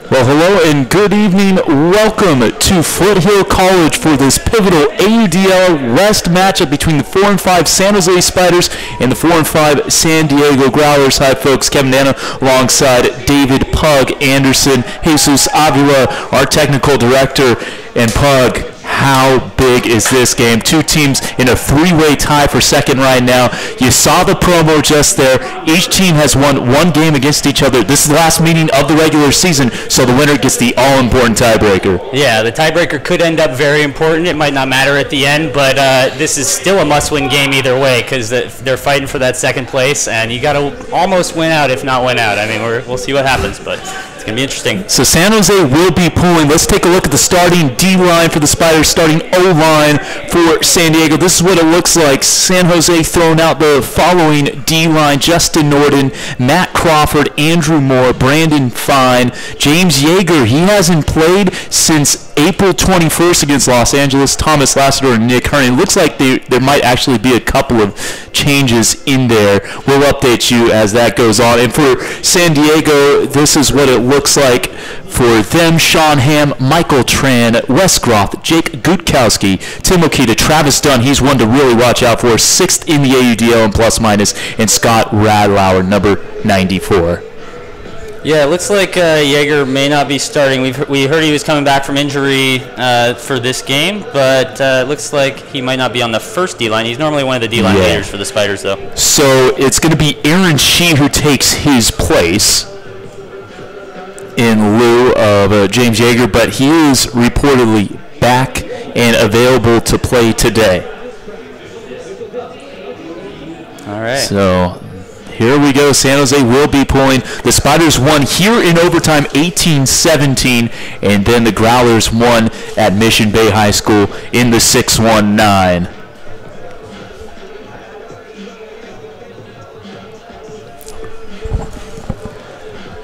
Well, hello and good evening. Welcome to Foothill College for this pivotal AUDL West matchup between the 4 and 5 San Jose Spiders and the 4 and 5 San Diego Growlers. Hi, folks. Kevin Dana alongside David Pug Anderson, Jesus Avila, our technical director, and Pug. How big is this game? Two teams in a three-way tie for second right now. You saw the promo just there. Each team has won one game against each other. This is the last meeting of the regular season, so the winner gets the all-important tiebreaker. Yeah, the tiebreaker could end up very important. It might not matter at the end, but this is still a must-win game either way because they're fighting for that second place, and you got to almost win out, if not win out. I mean, we'll see what happens, but it's going to be interesting. So San Jose will be pulling. Let's take a look at the starting D-line for the Spiders, starting O-line for San Diego. This is what it looks like. San Jose throwing out the following D-line: Justin Norton, Matt Crawford, Andrew Moore, Brandon Fine, James Yeager. He hasn't played since April 21st against Los Angeles. Thomas Lassiter and Nick Herning. Looks like there might actually be a couple of changes in there. We'll update you as that goes on. And for San Diego, this is what it looks like for them: Sean Hamm, Michael Tran, Wes Groth, Jake Gutkowski, Tim Okita, Travis Dunn. He's one to really watch out for. 6th in the AUDL in plus minus, and Scott Radlauer, number 94. Yeah, it looks like Yeager may not be starting. We heard he was coming back from injury for this game, but it looks like he might not be on the first D-line. He's normally one of the D-line leaders for the Spiders, though. So it's going to be Aaron Shee who takes his place in lieu of James Yeager, but he is reportedly back and available to play today. All right. So Here we go. San Jose will be pulling. The Spiders won here in overtime 18-17, and then the Growlers won at Mission Bay High School in the 6-1-9.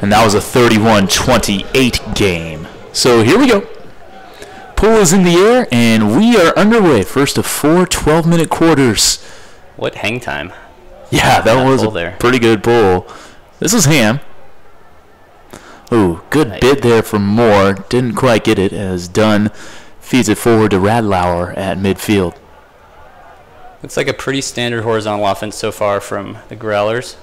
And that was a 31-28 game. So here we go. Pool is in the air, and we are underway. First of 4 12-minute quarters. What hang time. Yeah, that was a pretty good pull. This is Ham. Ooh, good bid there from Moore. Didn't quite get it as Dunn feeds it forward to Radlauer at midfield. Looks like a pretty standard horizontal offense so far from the Growlers.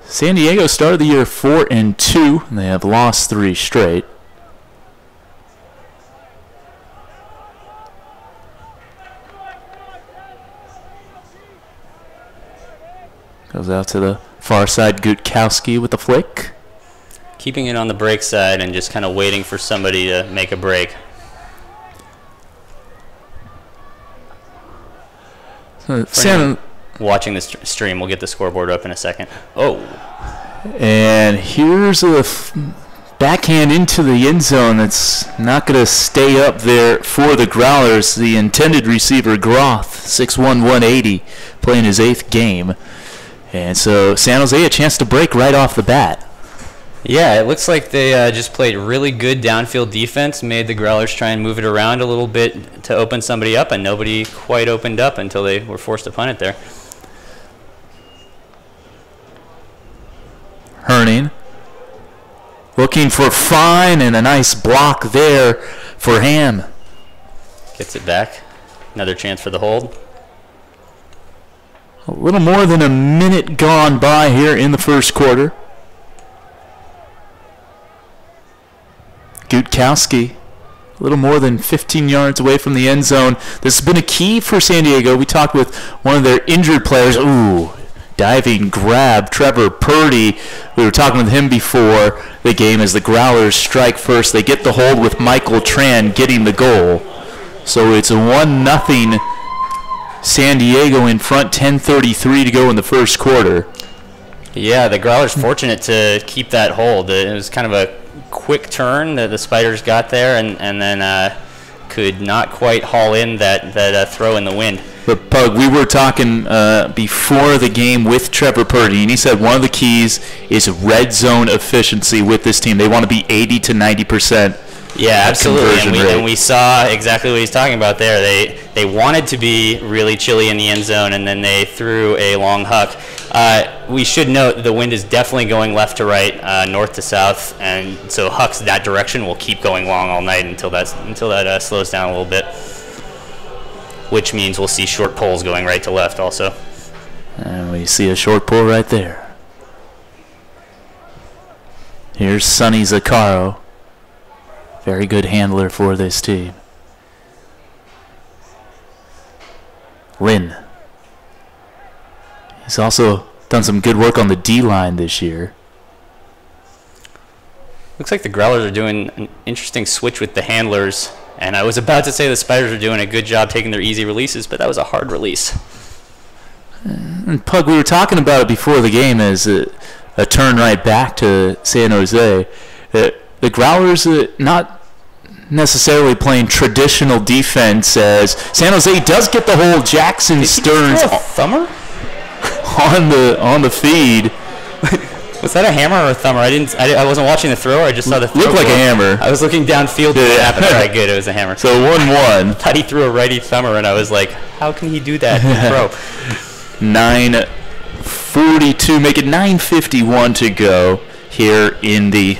San Diego started the year 4-2, and they have lost 3 straight. Goes out to the far side, Gutkowski with the flick. Keeping it on the break side and just kind of waiting for somebody to make a break. So watching this stream, we'll get the scoreboard up in a second. Oh. And here's a backhand into the end zone that's not going to stay up there for the Growlers. The intended receiver, Groth, 6'1", 180, playing his 8th game. And so San Jose a chance to break right off the bat. Yeah, it looks like they just played really good downfield defense, made the Growlers try and move it around a little bit to open somebody up, and nobody quite opened up until they were forced to punt it there. Herning looking for Fine, and a nice block there for Ham. Gets it back. Another chance for the hold. A little more than a minute gone by here in the first quarter. Gutkowski, a little more than 15 yards away from the end zone. This has been a key for San Diego. We talked with one of their injured players. Ooh, diving grab, Trevor Purdy. We were talking with him before the game as the Growlers strike first. They get the hold with Michael Tran getting the goal. So it's a 1-0 San Diego in front, 10:33 to go in the first quarter. Yeah, the Growlers fortunate to keep that hold. It was kind of a quick turn that the Spiders got there, and then could not quite haul in that throw in the wind. But Pug, we were talking before the game with Trevor Purdy, and he said one of the keys is red zone efficiency with this team. They want to be 80 to 90%. Yeah, absolutely, and we saw exactly what he's talking about there. They wanted to be really chilly in the end zone, and then they threw a long huck. We should note the wind is definitely going left to right, north to south, and so hucks that direction will keep going long all night until that slows down a little bit, which means we'll see short poles going right to left also. And we see a short pole right there. Here's Sonny Zaccaro. Very good handler for this team. Lynn. He's also done some good work on the D-line this year. Looks like the Growlers are doing an interesting switch with the handlers. And I was about to say the Spiders are doing a good job taking their easy releases, but that was a hard release. And Pug, we were talking about it before the game as a turn right back to San Jose. The Growlers not necessarily playing traditional defense as San Jose does get the whole Jackson Stearns thumber on the feed. Was that a hammer or a thumber? I wasn't watching the throw. I just saw the throw. Looked like a hammer. I was looking downfield. Did it happen? All right, good. It was a hammer. So 1-1. Thought he threw a righty thumber, and I was like, how can he do that in throw? 9:42, make it 9:51 to go here in the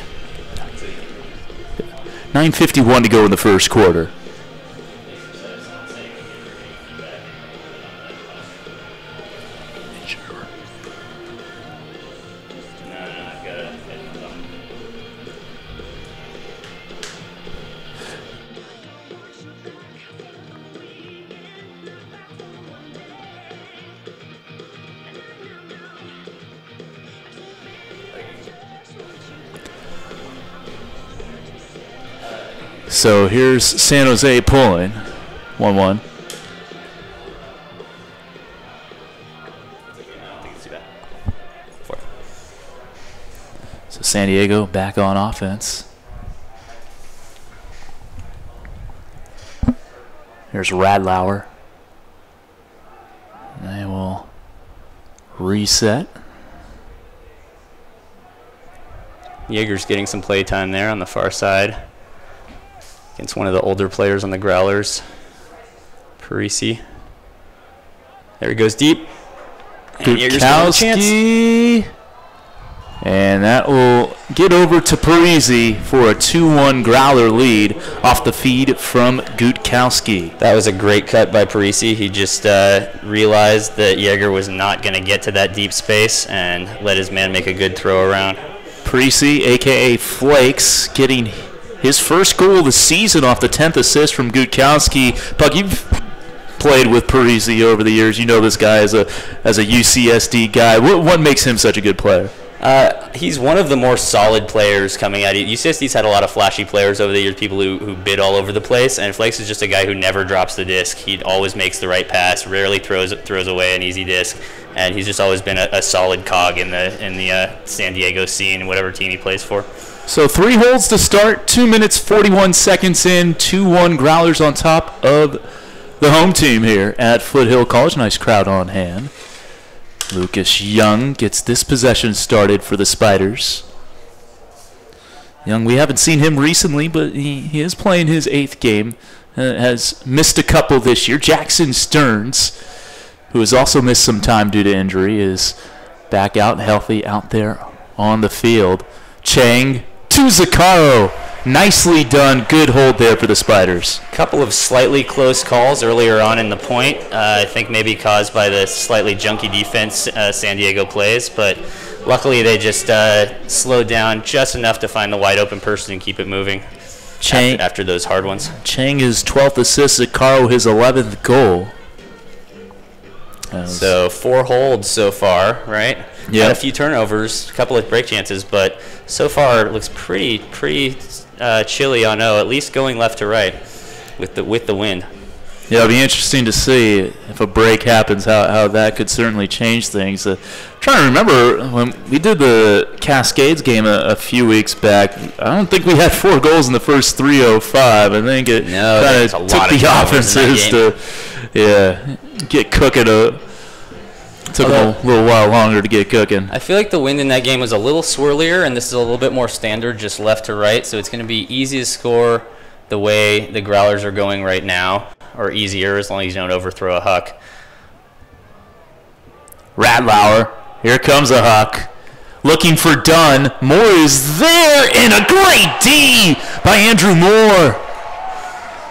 9:51 to go in the first quarter. So here's San Jose pulling 1-1. San Diego back on offense. Here's Radlauer. They will reset. Jaeger's getting some play time there on the far side against one of the older players on the Growlers, Parisi. There he goes deep. And Jaeger's got a chance. And that will get over to Parisi for a 2-1 Growler lead off the feed from Gutkowski. That was a great cut by Parisi. He just realized that Jaeger was not going to get to that deep space and let his man make a good throw around. Parisi, a.k.a. Flakes, getting his first goal of the season off the 10th assist from Gutkowski. Puck, you've played with Parisi over the years. You know this guy as a UCSD guy. What makes him such a good player? He's one of the more solid players coming out. UCSD's had a lot of flashy players over the years, people who bid all over the place, and Flakes is just a guy who never drops the disc. He always makes the right pass, rarely throws away an easy disc, and he's just always been a solid cog in the San Diego scene, whatever team he plays for. So 3 holds to start, 2 minutes 41 seconds in, 2-1 Growlers on top of the home team here at Foothill College. Nice crowd on hand. Lucas Young gets this possession started for the Spiders. Young, we haven't seen him recently, but he is playing his 8th game. Has missed a couple this year. Jackson Stearns, who has also missed some time due to injury, is back out healthy out there on the field. Chang to Zaccaro. Nicely done. Good hold there for the Spiders. Couple of slightly close calls earlier on in the point. I think maybe caused by the slightly junky defense San Diego plays, but luckily they just slowed down just enough to find the wide open person and keep it moving after those hard ones. Chang his 12th assist, Zaccaro his 11th goal. So 4 holds so far, right? Yeah. Had a few turnovers, a couple of break chances, but so far it looks pretty chilly on O, at least going left to right with the wind. Yeah, it'll be interesting to see if a break happens, how that could certainly change things. Trying to remember when we did the Cascades game a few weeks back, I don't think we had 4 goals in the first 3:05. I think it kind of took the offenses to get cooking. Took a little while longer to get cooking. I feel like the wind in that game was a little swirlier, and this is a little bit more standard, just left to right, so it's going to be easy to score the way the Growlers are going right now, or easier as long as you don't overthrow a huck. Radlauer, here comes a huck. Looking for Dunn. Moore is there, and a great D by Andrew Moore.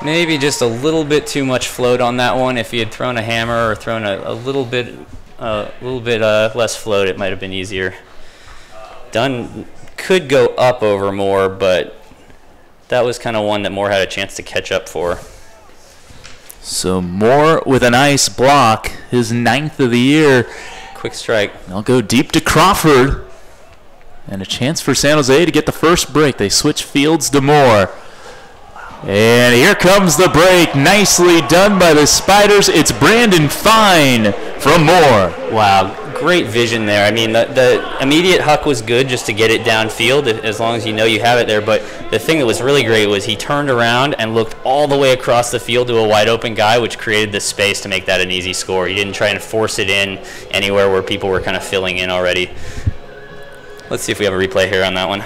Maybe just a little bit too much float on that one. If he had thrown a hammer or thrown a little bit less float, it might have been easier. Dunn could go up over Moore, but that was kind of one that Moore had a chance to catch up for. So Moore with a nice block, his 9th of the year. Quick strike. They'll go deep to Crawford. And a chance for San Jose to get the first break. They switch fields to Moore. And here comes the break. Nicely done by the Spiders. It's Brandon Fine from Moore. Wow, great vision there. I mean, the immediate huck was good just to get it downfield, as long as you know you have it there. But the thing that was really great was he turned around and looked all the way across the field to a wide open guy, which created the space to make that an easy score. He didn't try and force it in anywhere where people were kind of filling in already. Let's see if we have a replay here on that one.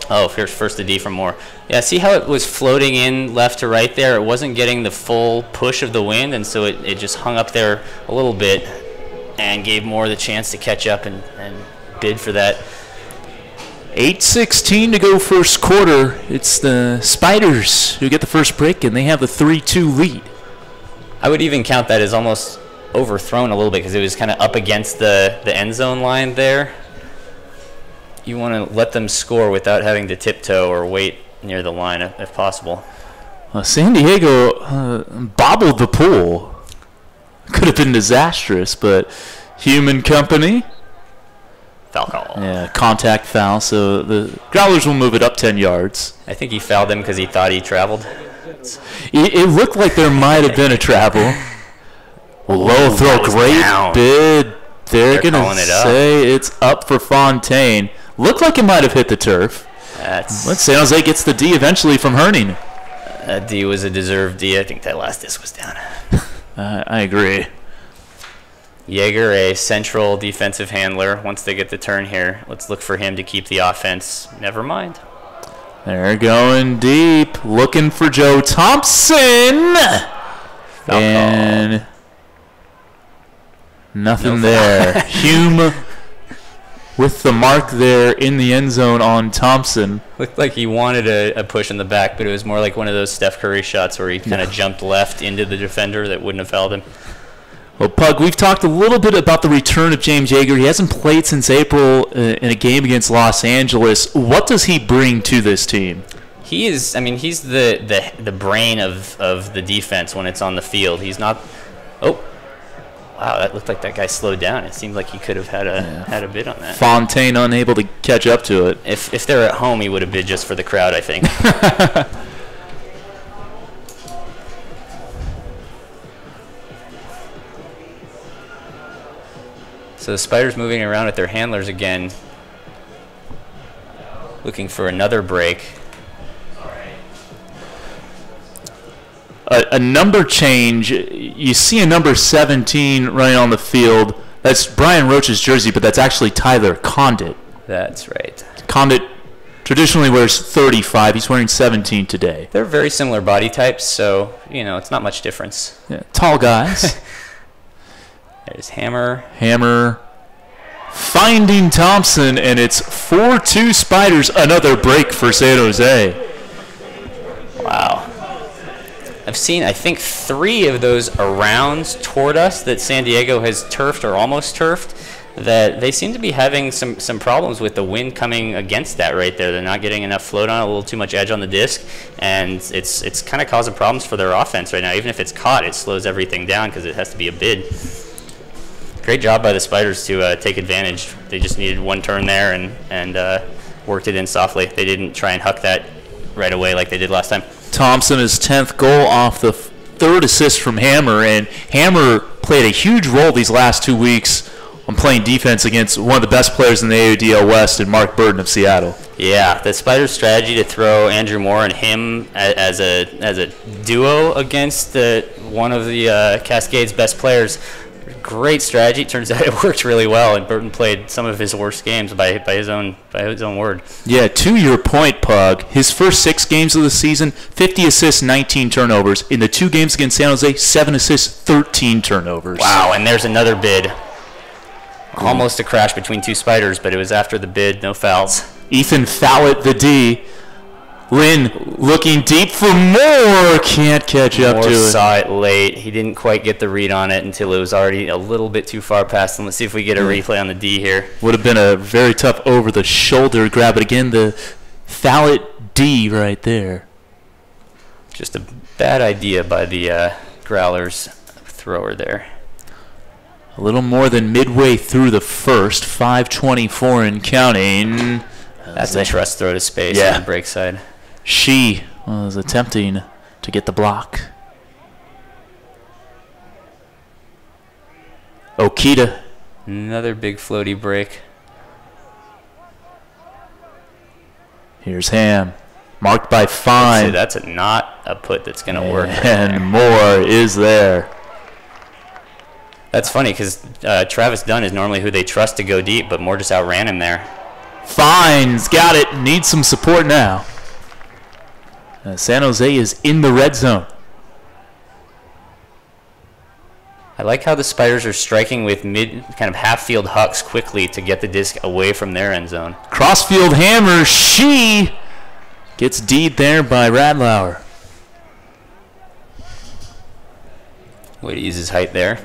Oh, here's first the D from Moore. Yeah, see how it was floating in left to right there? It wasn't getting the full push of the wind, and so it just hung up there a little bit and gave Moore the chance to catch up and bid for that. 8:16 to go first quarter. It's the Spiders who get the first break, and they have the 3-2 lead. I would even count that as almost overthrown a little bit because it was kind of up against the end zone line there. You want to let them score without having to tiptoe or wait near the line if possible. San Diego bobbled the pool. Could have been disastrous, but human company. Foul call. Yeah, contact foul, so the Growlers will move it up 10 yards. I think he fouled him because he thought he traveled. It looked like there might have been a travel. Low throw, great bid They're going to say it's up for Fontaine. Looked like it might have hit the turf. San Jose gets the D eventually from Herning. That D was a deserved D. I think that last disc was down. I agree. Jaeger, a central defensive handler. Once they get the turn here, let's look for him to keep the offense. Never mind. They're going deep, looking for Joe Thompson. And nothing there. Hume with the mark there in the end zone on Thompson. Looked like he wanted a push in the back, but it was more like one of those Steph Curry shots where he kind of jumped left into the defender that wouldn't have held him. Well, Pug, we've talked a little bit about the return of James Jaeger. He hasn't played since April in a game against Los Angeles. What does he bring to this team? He is, I mean, he's the brain of the defense when it's on the field. He's not, wow, that looked like that guy slowed down. It seemed like he could have had a bid on that. Fontaine unable to catch up to it. If they're at home, he would have bid just for the crowd, I think. So the Spiders moving around with their handlers again, looking for another break. A number change. You see a number 17 running on the field. That's Brian Roach's jersey, but that's actually Tyler Condit. That's right. Condit traditionally wears 35. He's wearing 17 today. They're very similar body types, so, it's not much difference. Yeah, tall guys. There's Hammer. Hammer finding Thompson, and it's 4-2 Spiders. Another break for San Jose. Wow. I've seen, I think, 3 of those arounds toward us that San Diego has turfed or almost turfed, that they seem to be having some problems with the wind coming against that right there. They're not getting enough float on it, a little too much edge on the disc, and it's kind of causing problems for their offense right now. Even if it's caught, it slows everything down because it has to be a bid. Great job by the Spiders to take advantage. They just needed one turn there and worked it in softly. They didn't try and huck that right away like they did last time. Thompson, his 10th goal off the 3rd assist from Hammer, and Hammer played a huge role these last 2 weeks on playing defense against one of the best players in the AUDL West, and Mark Burden of Seattle. Yeah, the Spiders' strategy to throw Andrew Moore and him as a duo against one of the Cascades' best players. Great strategy. Turns out it worked really well, and Burton played some of his worst games by his own word. Yeah, to your point, Pug, his first 6 games of the season, 50 assists, 19 turnovers. In the 2 games against San Jose, 7 assists, 13 turnovers. Wow, and there's another bid. Almost a crash between 2 Spiders, but it was after the bid, no fouls. Ethan Fowlett, the D. Lynn looking deep for Moore. Can't catch up to it. Moore saw it late. He didn't quite get the read on it until it was already a little bit too far past him. Let's see if we get a replay on the D here. Would have been a very tough over-the-shoulder grab. But again, the Fowlett D right there. Just a bad idea by the Growlers thrower there. A little more than midway through the first. 5:24 and counting. That's a trust throw to space on the break side. She was attempting to get the block. Okita. Another big floaty break. Here's Ham. Marked by Fine. That's not a put that's going to work. And Moore is there. That's funny because Travis Dunn is normally who they trust to go deep, but Moore just outran him there. Fine's got it. Needs some support now. San Jose is in the red zone. I like how the Spiders are striking with kind of half-field hucks quickly to get the disc away from their end zone. Crossfield hammer. She gets D'd there by Radlauer. Way to use his height there.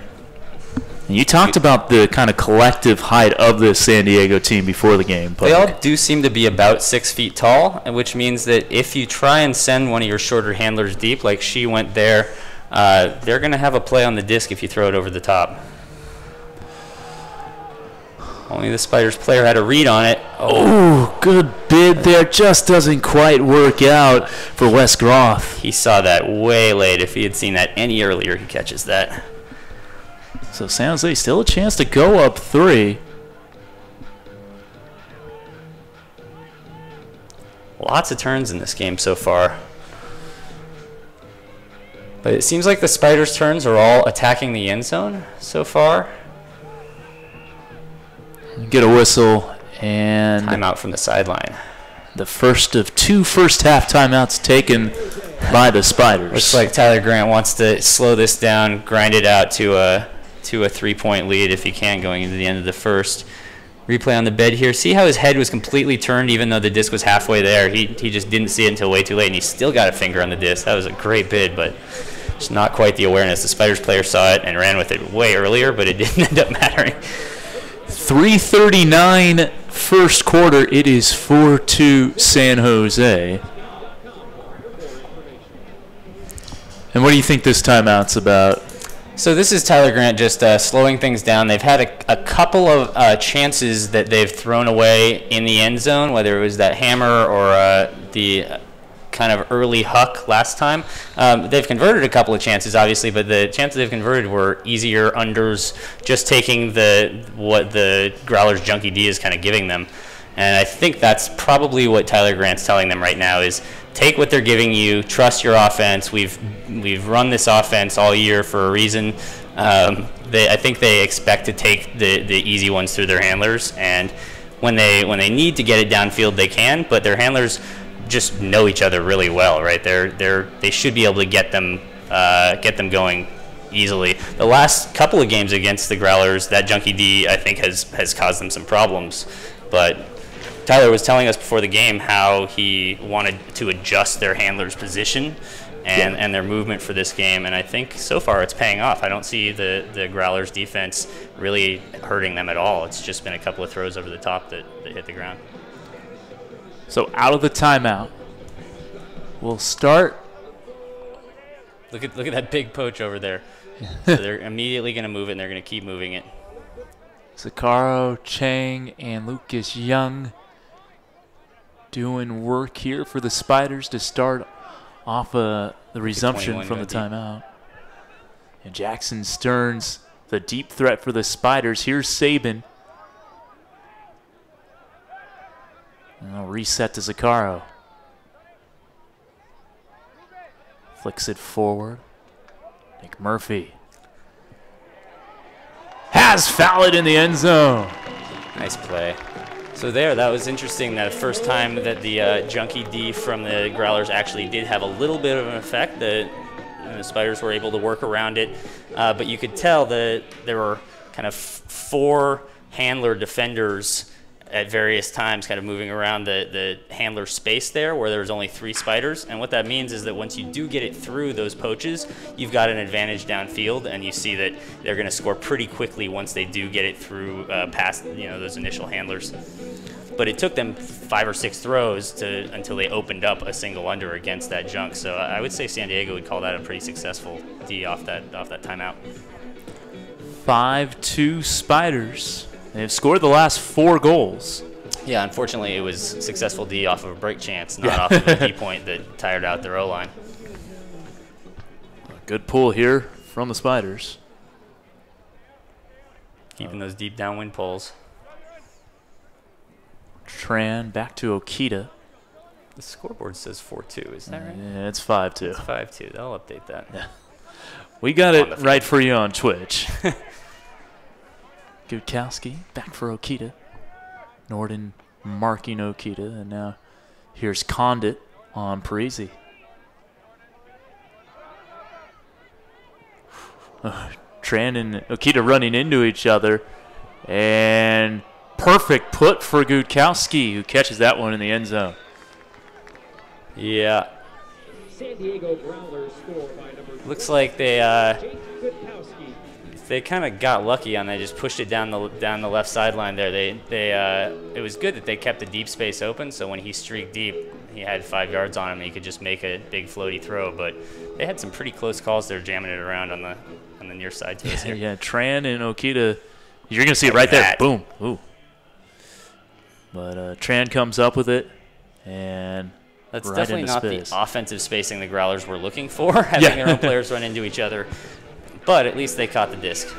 You talked about the kind of collective height of this San Diego team before the game. They all do seem to be about 6 feet tall, which means that if you try and send one of your shorter handlers deep, like she went there, they're going to have a play on the disc if you throw it over the top. Only the Spiders player had a read on it. Oh, good bid there. Just doesn't quite work out for Wes Groff. He saw that way late. If he had seen that any earlier, he catches that. So San Jose still a chance to go up 3. Lots of turns in this game so far. But it seems like the Spiders' turns are all attacking the end zone so far. Get a whistle and timeout from the sideline. The first of 2 first-half timeouts taken by the Spiders. Looks like Tyler Grant wants to slow this down, grind it out to a 3-point lead if he can going into the end of the first. Replay on the bed here. See how his head was completely turned even though the disc was halfway there. He just didn't see it until way too late, and he still got a finger on the disc. That was a great bid, but just not quite the awareness. The Spiders player saw it and ran with it way earlier, but it didn't end up mattering. 3:39 first quarter. It is 4-2 San Jose. And what do you think this timeout's about? So this is Tyler Grant just slowing things down. They've had a couple of chances that they've thrown away in the end zone, whether it was that hammer or the kind of early huck last time. They've converted a couple of chances, obviously, but the chances they've converted were easier unders, just taking what the Growlers Junkie D is kind of giving them. And I think that's probably what Tyler Grant's telling them right now is take what they're giving you, trust your offense. We've run this offense all year for a reason. I think they expect to take the easy ones through their handlers, and when they need to get it downfield, they can. But their handlers just know each other really well, right? They should be able to get them going easily. The last couple of games against the Growlers, that Junkie D I think has caused them some problems, but Tyler was telling us before the game how he wanted to adjust their handler's position and their movement for this game, and I think so far it's paying off. I don't see the Growlers defense really hurting them at all. It's just been a couple of throws over the top that hit the ground. So out of the timeout, we'll start. Look at that big poach over there. So they're immediately going to move it, and they're going to keep moving it. Zakaro, Chang, and Lucas Young doing work here for the Spiders to start off the resumption from the timeout. And Jackson Stearns, the deep threat for the Spiders. Here's Saban. And they'll reset to Zakaro. Flicks it forward. Nick Murphy has fouled it in the end zone. Nice play. So that was interesting. That first time that the Junkie D from the Growlers actually did have a little bit of an effect. The Spiders were able to work around it, but you could tell that there were kind of 4 handler defenders at various times kind of moving around the handler space there where there's only 3 Spiders. And what that means is that once you do get it through those poaches, you've got an advantage downfield, and you see that they're going to score pretty quickly once they do get it through past those initial handlers. But it took them 5 or 6 throws until they opened up a single under against that junk. So I would say San Diego would call that a pretty successful D off that timeout. 5-2 Spiders. They've scored the last 4 goals. Yeah, unfortunately, it was successful D off of a break chance, not off of a D point that tired out their O-line. Good pull here from the Spiders. Keeping those deep downwind pulls. Tran back to Okita. The scoreboard says 4-2, is that right? Yeah, it's 5-2. It's 5-2. They'll update that. Yeah. We got it right for you on Twitch. Gudkowski back for Okita. Norden marking Okita, and now here's Condit on Parisi. Tran and Okita running into each other, and perfect put for Gudkowski, who catches that one in the end zone. Yeah. San Diego Growlers score by number looks like they kind of got lucky on that. Just pushed it down the left sideline there. It was good that they kept the deep space open, so when he streaked deep, he had 5 yards on him, and he could just make a big floaty throw. But they had some pretty close calls there, jamming it around on the near side to us here. Yeah, Tran and Okita, you're gonna see it right there. Boom. Ooh. But Tran comes up with it, and that's right definitely into not space. the offensive spacing the Growlers were looking for, having their own players run into each other. But at least they caught the disc.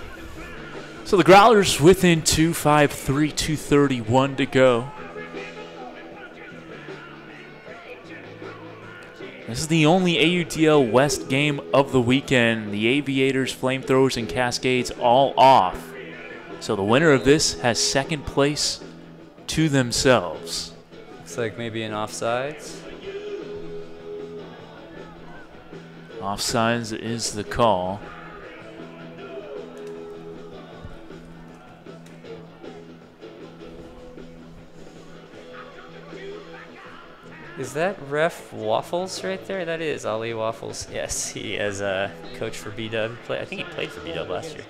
So the Growlers within 2:53, 2:31 to go. This is the only AUDL West game of the weekend. The Aviators, FlameThrowers, and Cascades all off. So the winner of this has second place to themselves. Looks like maybe an offsides. Offsides is the call. Is that ref Waffles right there? That is Ollie Waffles. Yes, he is a coach for B-Dub. I think he played for B-Dub last year.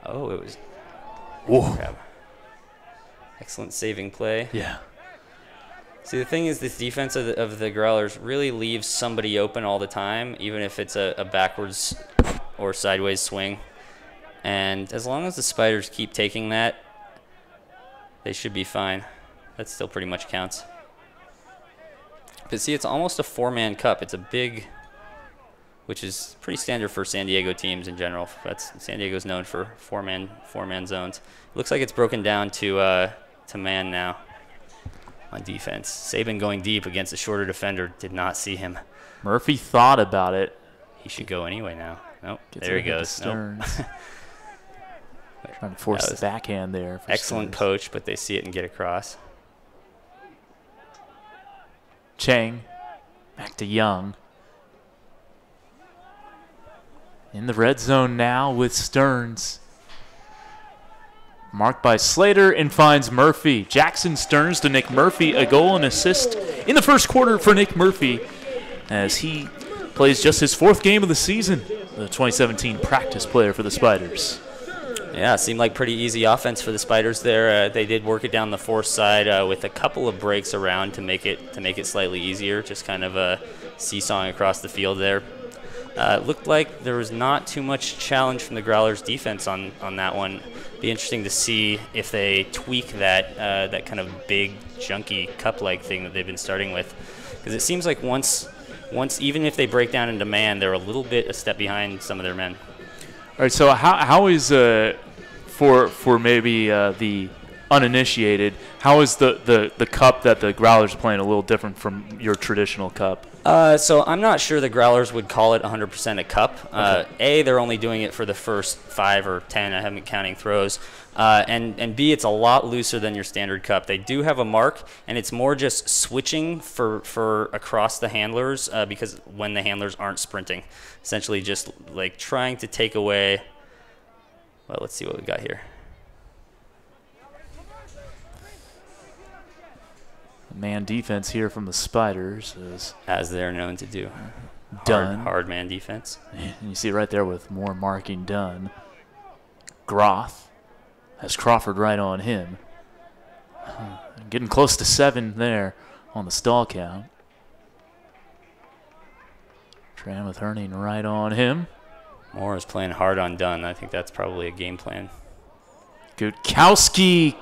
Oh, it was. Whoa. Crap. Excellent saving play. Yeah. See, the thing is, this defense of the Growlers really leaves somebody open all the time, even if it's a backwards or sideways swing. And as long as the Spiders keep taking that, they should be fine. That still pretty much counts. But see, it's almost a four-man cup. It's a big, which is pretty standard for San Diego teams in general. San Diego's known for four-man zones. It looks like it's broken down to man now on defense. Saban going deep against a shorter defender. Did not see him. Murphy thought about it. He should go anyway now. Nope. There he goes. Nope. Trying to force the backhand there. For excellent poach, but they see it and get across. Chang back to Young. In the red zone now with Stearns. Marked by Slater and finds Murphy. Jackson Stearns to Nick Murphy. A goal and assist in the first quarter for Nick Murphy as he plays just his fourth game of the season. The 2017 practice player for the Spiders. Yeah, it seemed like pretty easy offense for the Spiders there. They did work it down the force side with a couple of breaks around to make it slightly easier, just kind of seesawing across the field there. Looked like there was not too much challenge from the Growlers defense on that one. Be interesting to see if they tweak that kind of big, junky cup-like thing that they've been starting with, because it seems like once even if they break down into man, they're a step behind some of their men. All right, so how is for maybe the uninitiated, how is the cup that the Growlers are playing a little different from your traditional cup? So I'm not sure the Growlers would call it 100% a cup. A, they're only doing it for the first 5 or 10. I haven't counting throws. And B, it's a lot looser than your standard cup. They do have a mark, and it's more just switching for across the handlers because when the handlers aren't sprinting, essentially just like trying to take away. Well, let's see what we got here. Man defense here from the Spiders is as they're known to do. Done. Hard man defense. And you see right there with more marking done. Groth has Crawford right on him. Getting close to 7 there on the stall count. Tran with Herning right on him. Moore is playing hard on Dunn. I think that's probably a game plan. Gutkowski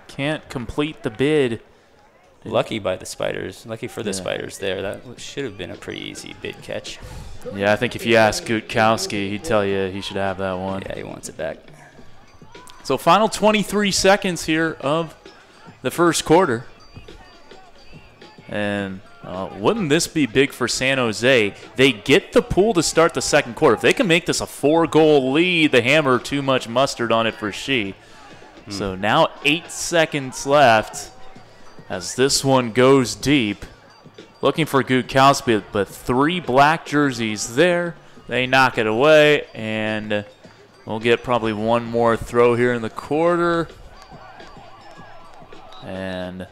can't complete the bid. Lucky by the Spiders. Lucky for the Spiders there. That should have been a pretty easy bid catch. Yeah, I think if you ask Gutkowski, he'd tell you he should have that one. Yeah, he wants it back. So final 23 seconds here of the first quarter. And wouldn't this be big for San Jose? They get the pool to start the second quarter. If they can make this a 4-goal lead, the Hammer too much mustard on it for Shee. So now 8 seconds left as this one goes deep. Looking for Gutkowski, but 3 black jerseys there. They knock it away, and we'll get probably one more throw here in the quarter. And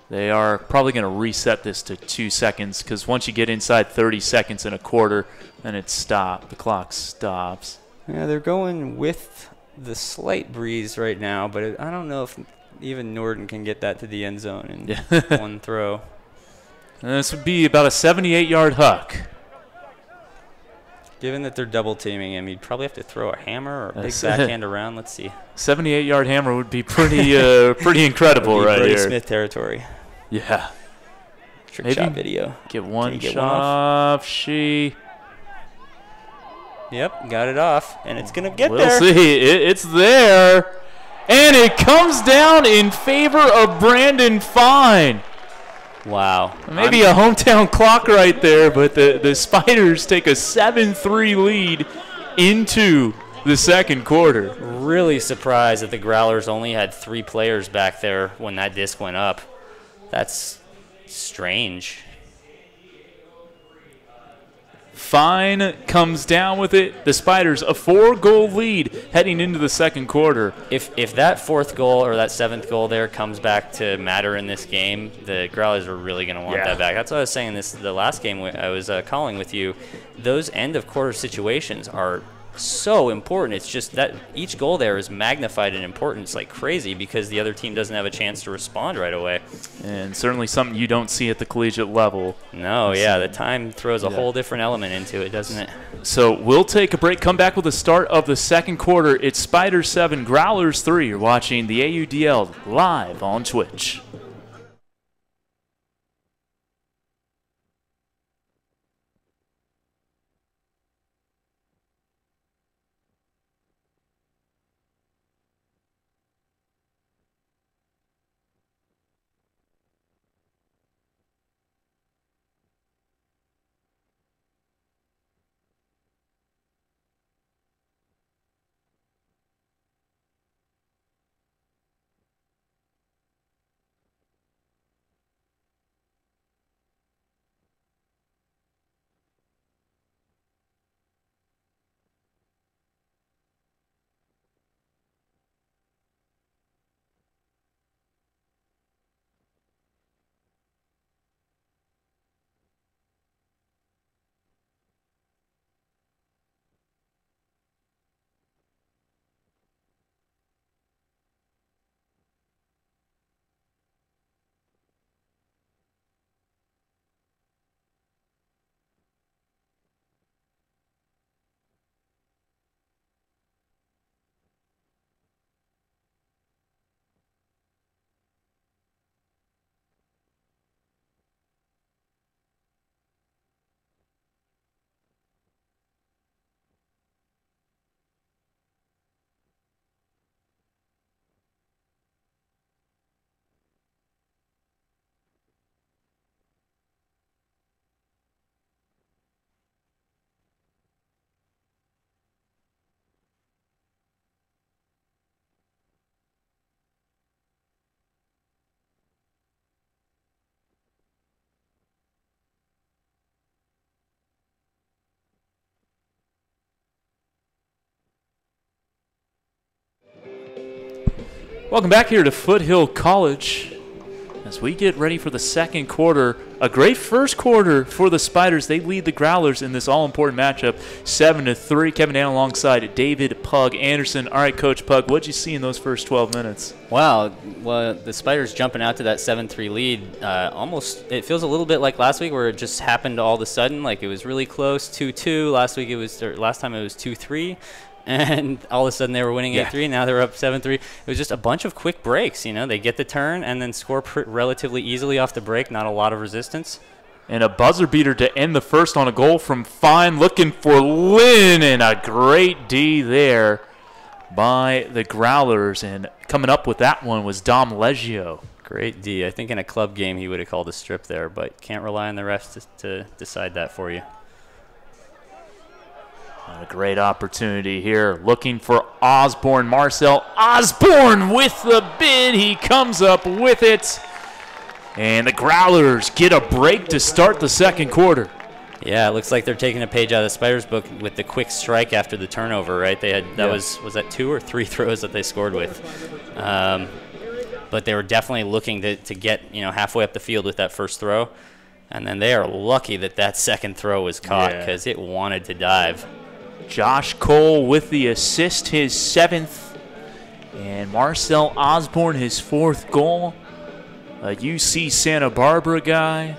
they are probably going to reset this to 2 seconds because once you get inside 30 seconds in a quarter, then it stops. The clock stops. Yeah, they're going with the slight breeze right now, but I don't know if even Norton can get that to the end zone in one throw. And this would be about a 78-yard huck. Given that they're double teaming him, you'd probably have to throw a hammer or a big backhand around. Let's see. 78-yard hammer would be pretty pretty incredible right Brody here. Smith territory. Yeah. Trick shot video. Get one shot off. Yep, got it off, and it's going to get there. We'll see. It's there. And it comes down in favor of Brandon Fine. Wow. Maybe a hometown clock right there, but the Spiders take a 7-3 lead into the second quarter. Really surprised that the Growlers only had 3 players back there when that disc went up. That's strange. Fine comes down with it. The Spiders a 4-goal lead heading into the second quarter. If that 4th goal or that 7th goal there comes back to matter in this game, the Growlers are really going to want that back. That's what I was saying the last game I was calling with you. Those end of quarter situations are so important. It's just that each goal there is magnified in importance like crazy because the other team doesn't have a chance to respond right away. And certainly something you don't see at the collegiate level. No, yeah, the time throws a whole different element into it, doesn't it? So we'll take a break, come back with the start of the second quarter. It's Spiders 7, Growlers 3. You're watching the AUDL live on Twitch. Welcome back here to Foothill College as we get ready for the second quarter. A great first quarter for the Spiders. They lead the Growlers in this all-important matchup 7-3. Kevin Down alongside David Pug Anderson. All right, Coach Pug, what'd you see in those first 12 minutes? Wow, well, the Spiders jumping out to that 7-3 lead, almost, it feels a little bit like last week where it just happened all of a sudden. Like it was really close, 2-2. Last time it was 2-3. And all of a sudden they were winning 8-3. Now they're up 7-3. It was just a bunch of quick breaks. You know, they get the turn and then score relatively easily off the break. Not a lot of resistance. And a buzzer beater to end the first on a goal from Fine, looking for Lynn, and a great D there by the Growlers. And coming up with that one was Dom Leggio. Great D. I think in a club game he would have called a strip there, but can't rely on the refs to decide that for you. A great opportunity here, looking for Osborne. Marcel Osborne with the bid. He comes up with it. And the Growlers get a break to start the second quarter. Yeah, it looks like they're taking a page out of the Spiders' book with the quick strike after the turnover, right? They had was that 2 or 3 throws that they scored with? But they were definitely looking to get halfway up the field with that first throw. And then they are lucky that second throw was caught because it wanted to dive. Josh Cole with the assist, his 7th. And Marcel Osborne, his 4th goal. A UC Santa Barbara guy.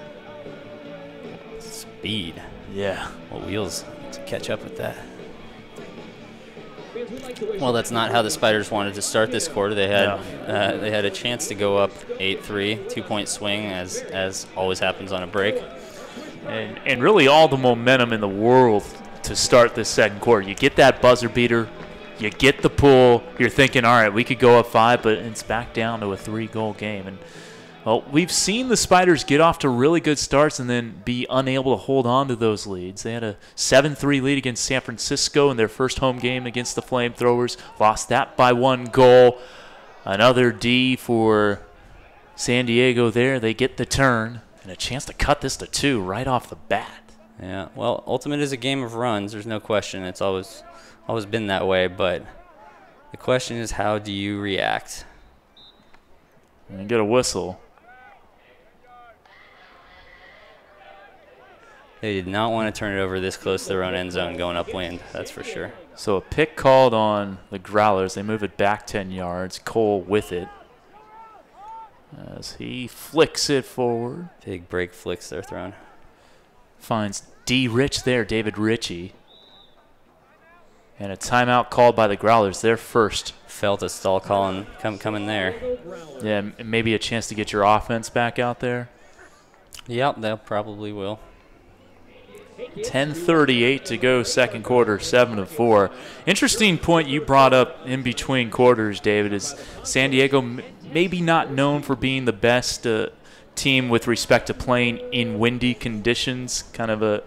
Speed. Yeah. Well, wheels to catch up with that. Well, that's not how the Spiders wanted to start this quarter. They had a chance to go up 8-3, 2-point swing, as always happens on a break. And really all the momentum in the world to start this second quarter. You get that buzzer beater, you get the pull, you're thinking, all right, we could go up 5, but it's back down to a 3-goal game. And well, we've seen the Spiders get off to really good starts and then be unable to hold on to those leads. They had a 7-3 lead against San Francisco in their first home game against the FlameThrowers. Lost that by 1 goal. Another D for San Diego there. They get the turn and a chance to cut this to 2 right off the bat. Yeah, well, Ultimate is a game of runs. There's no question. It's always been that way. But the question is, how do you react? And get a whistle. They did not want to turn it over this close to their own end zone going upwind, that's for sure. So a pick called on the Growlers. They move it back 10 yards. Cole with it as he flicks it forward. Big break flicks they're throwing. Finds D. Rich there, David Ritchie. And a timeout called by the Growlers. Their first. Felt a stall calling coming there. Yeah, maybe a chance to get your offense back out there. Yep, they probably will. 10:38 to go, second quarter, 7-4. Interesting point you brought up in between quarters, David, is San Diego maybe not known for being the best team with respect to playing in windy conditions. Kind of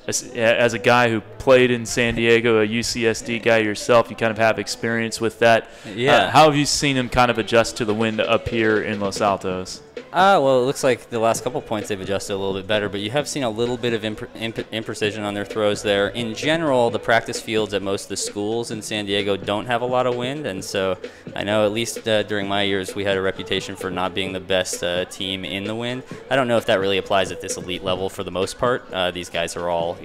as a guy who played in San Diego, a UCSD guy yourself, you kind of have experience with that. Yeah. How have you seen him kind of adjust to the wind up here in Los Altos? Well, it looks like the last couple points they've adjusted a little bit better, but you have seen a little bit of imprecision on their throws there. In general, the practice fields at most of the schools in San Diego don't have a lot of wind, and so I know at least during my years we had a reputation for not being the best team in the wind. I don't know if that really applies at this elite level for the most part. These guys are all,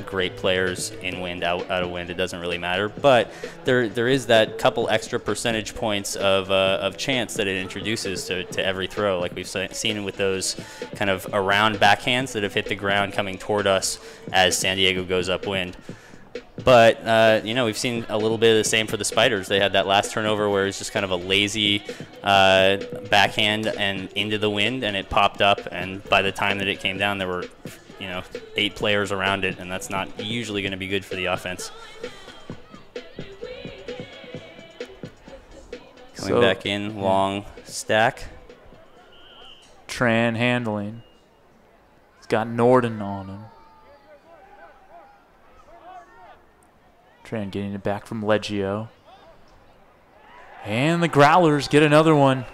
great players in wind, out of wind. It doesn't really matter, but there is that couple extra percentage points of chance that it introduces to every throw, like we've seen with those kind of around backhands that have hit the ground coming toward us as San Diego goes upwind. But, we've seen a little bit of the same for the Spiders. They had that last turnover where it was just kind of a lazy backhand and into the wind, and it popped up, and by the time that it came down, there were, 8 players around it, and that's not usually going to be good for the offense. Coming back in, long stack. Tran handling. He's got Norden on him. Tran getting it back from Leggio. And the Growlers get another one,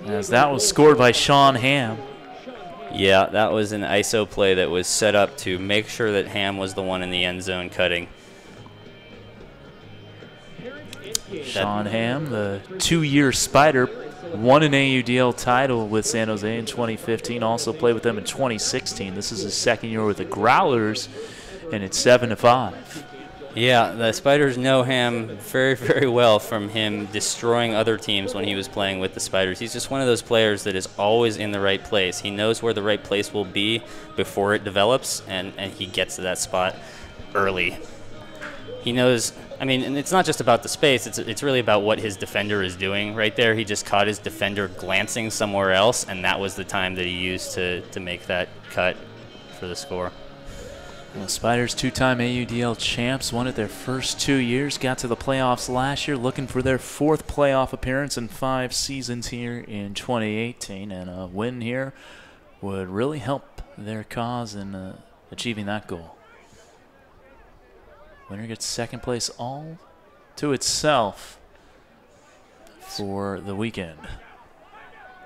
as that was scored by Sean Ham. Yeah, that was an ISO play that was set up to make sure that Ham was the one in the end zone cutting. Sean Ham, the 2-year Spider, won an AUDL title with San Jose in 2015, also played with them in 2016. This is his second year with the Growlers, and it's 7-5. Yeah, the Spiders know Ham very, very well from him destroying other teams when he was playing with the Spiders. He's just one of those players that is always in the right place. He knows where the right place will be before it develops, and he gets to that spot early. He knows, and it's not just about the space, it's really about what his defender is doing. Right there, he just caught his defender glancing somewhere else, and that was the time that he used to make that cut for the score. The Spiders, 2-time AUDL champs, won it their first 2 years, got to the playoffs last year, looking for their 4th playoff appearance in 5 seasons here in 2018, and a win here would really help their cause in achieving that goal. Winner gets second place all to itself for the weekend.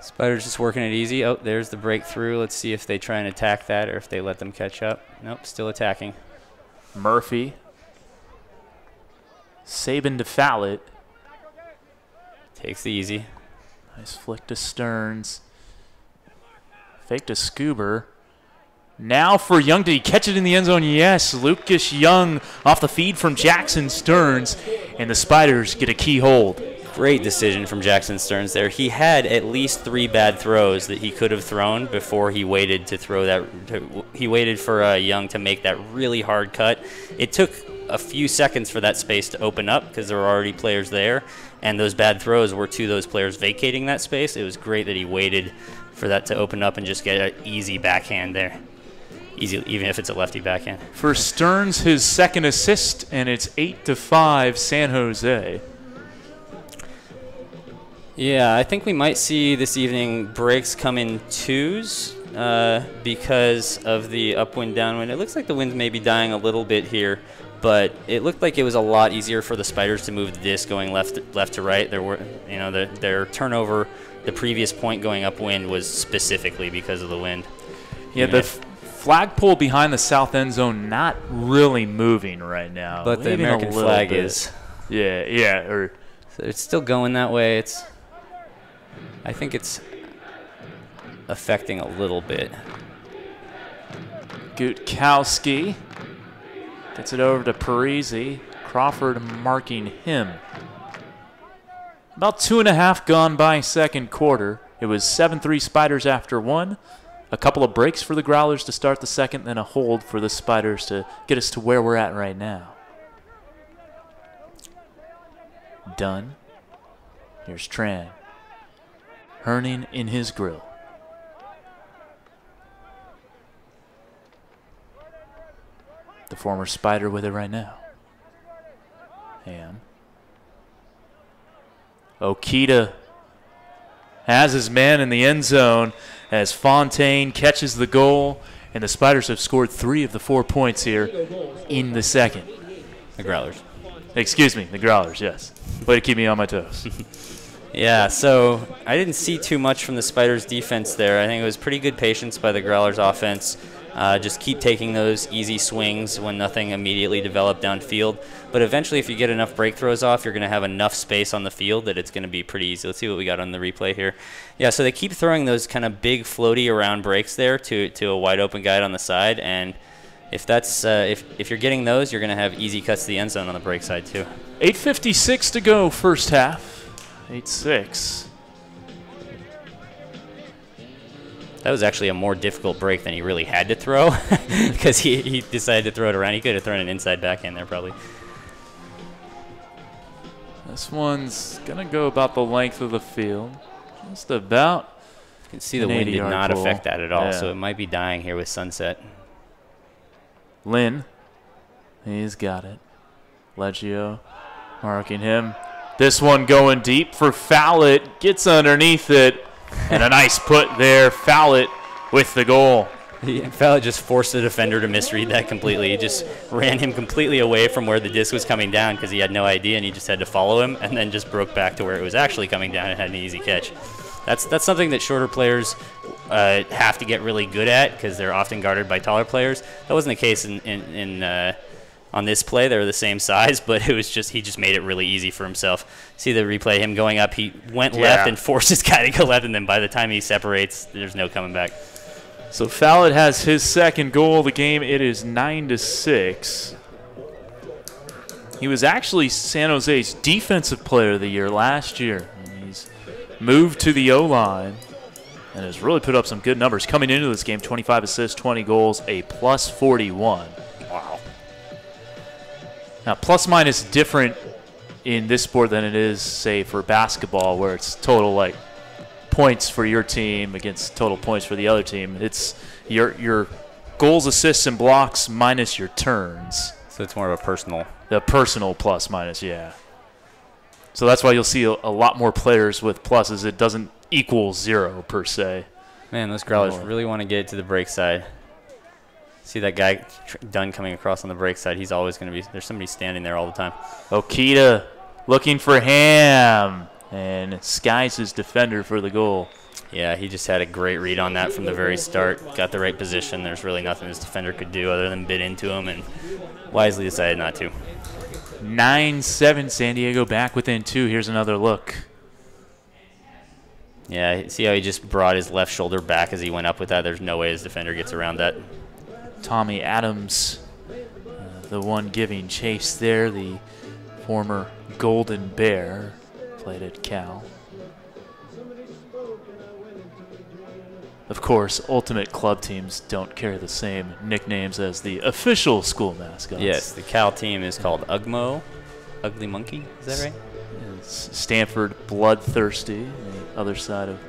Spiders just working it easy. Oh, there's the breakthrough. Let's see if they try and attack that or if they let them catch up. Nope, still attacking. Murphy. Sabin to foul it. Takes the easy. Nice flick to Stearns. Fake to Scuber. Now for Young. Did he catch it in the end zone? Yes. Lucas Young off the feed from Jackson Stearns. And the Spiders get a key hold. Great decision from Jackson Stearns there. He had at least 3 bad throws that he could have thrown before he waited to throw that. He waited for Young to make that really hard cut. It took a few seconds for that space to open up because there were already players there, and those bad throws were to those players vacating that space. It was great that he waited for that to open up and just get an easy backhand there. Easy, even if it's a lefty backhand. For Stearns, his second assist, and it's 8-5 San Jose. Yeah, I think we might see this evening breaks come in twos because of the upwind, downwind. It looks like the wind may be dying a little bit here, but it looked like it was a lot easier for the Spiders to move the disc going left to right. There were, you know, their turnover, the previous point going upwind was specifically because of the wind. Yeah, the flagpole behind the south end zone not really moving right now. But the American flag is. Yeah. So it's still going that way. I think it's affecting a little bit. Gutkowski gets it over to Parisi. Crawford marking him. About 2.5 gone by second quarter. It was 7-3 Spiders after one. A couple of breaks for the Growlers to start the second, then a hold for the Spiders to get us to where we're at right now. Dunn. Here's Tran. Herning in his grill. The former Spider with it right now. Ham. Okita has his man in the end zone as Fontaine catches the goal, and the Spiders have scored 3 of the 4 points here in the second. The Growlers. Excuse me, the Growlers, yes. Way to keep me on my toes. Yeah, so I didn't see too much from the Spiders' defense there. I think it was pretty good patience by the Growlers' offense. Just keep taking those easy swings when nothing immediately developed downfield. But eventually, if you get enough break throws off, you're going to have enough space on the field that it's going to be pretty easy. Let's see what we got on the replay here. Yeah, so they keep throwing those kind of big floaty around breaks there to a wide open guy on the side. And if that's if you're getting those, you're going to have easy cuts to the end zone on the break side too. 8:56 to go first half. 8-6. That was actually a more difficult break than he really had to throw because he decided to throw it around. He could have thrown an inside backhand there probably. This one's going to go about the length of the field. Just about. You can see the wind did not affect that at all, so it might be dying here with sunset. Lynn, he's got it. Leggio marking him. This one going deep for Fallett. Gets underneath it. And a nice put there. Fallett with the goal. Fallett just forced the defender to misread that completely. He just ran him completely away from where the disc was coming down because he had no idea and he just had to follow him and then just broke back to where it was actually coming down and had an easy catch. That's something that shorter players have to get really good at because they're often guarded by taller players. That wasn't the case on this play. They were the same size, but it was just he just made it really easy for himself. See the replay, him going up, he went left and forced his guy to go left, and then by the time he separates, there's no coming back. So Fallett has his second goal of the game. It is 9-6. He was actually San Jose's defensive player of the year last year. And he's moved to the O-line and has really put up some good numbers. Coming into this game, 25 assists, 20 goals, a plus 41. Wow. Now, plus-minus different in this sport than it is, say, for basketball, where it's total, like, points for your team against total points for the other team. It's your goals, assists, and blocks minus your turns. So it's more of a personal. The personal plus-minus, yeah. So that's why you'll see a lot more players with pluses. It doesn't equal 0 per se. Man, those Growlers really want to get it to the break side. See that guy Dunn coming across on the break side. He's always going to be – there's somebody standing there all the time. Okita looking for Ham. And skies his defender for the goal. Yeah, he just had a great read on that from the very start. Got the right position. There's really nothing his defender could do other than bid into him, and wisely decided not to. 9-7, San Diego back within 2. Here's another look. Yeah, see how he just brought his left shoulder back as he went up with that? There's no way his defender gets around that. Tommy Adams, the one giving chase there, the former Golden Bear. Played at Cal. Of course, Ultimate Club teams don't carry the same nicknames as the official school mascots. Yes, the Cal team is called Ugmo, Ugly Monkey. Is that right? It's Stanford Bloodthirsty, on the other side of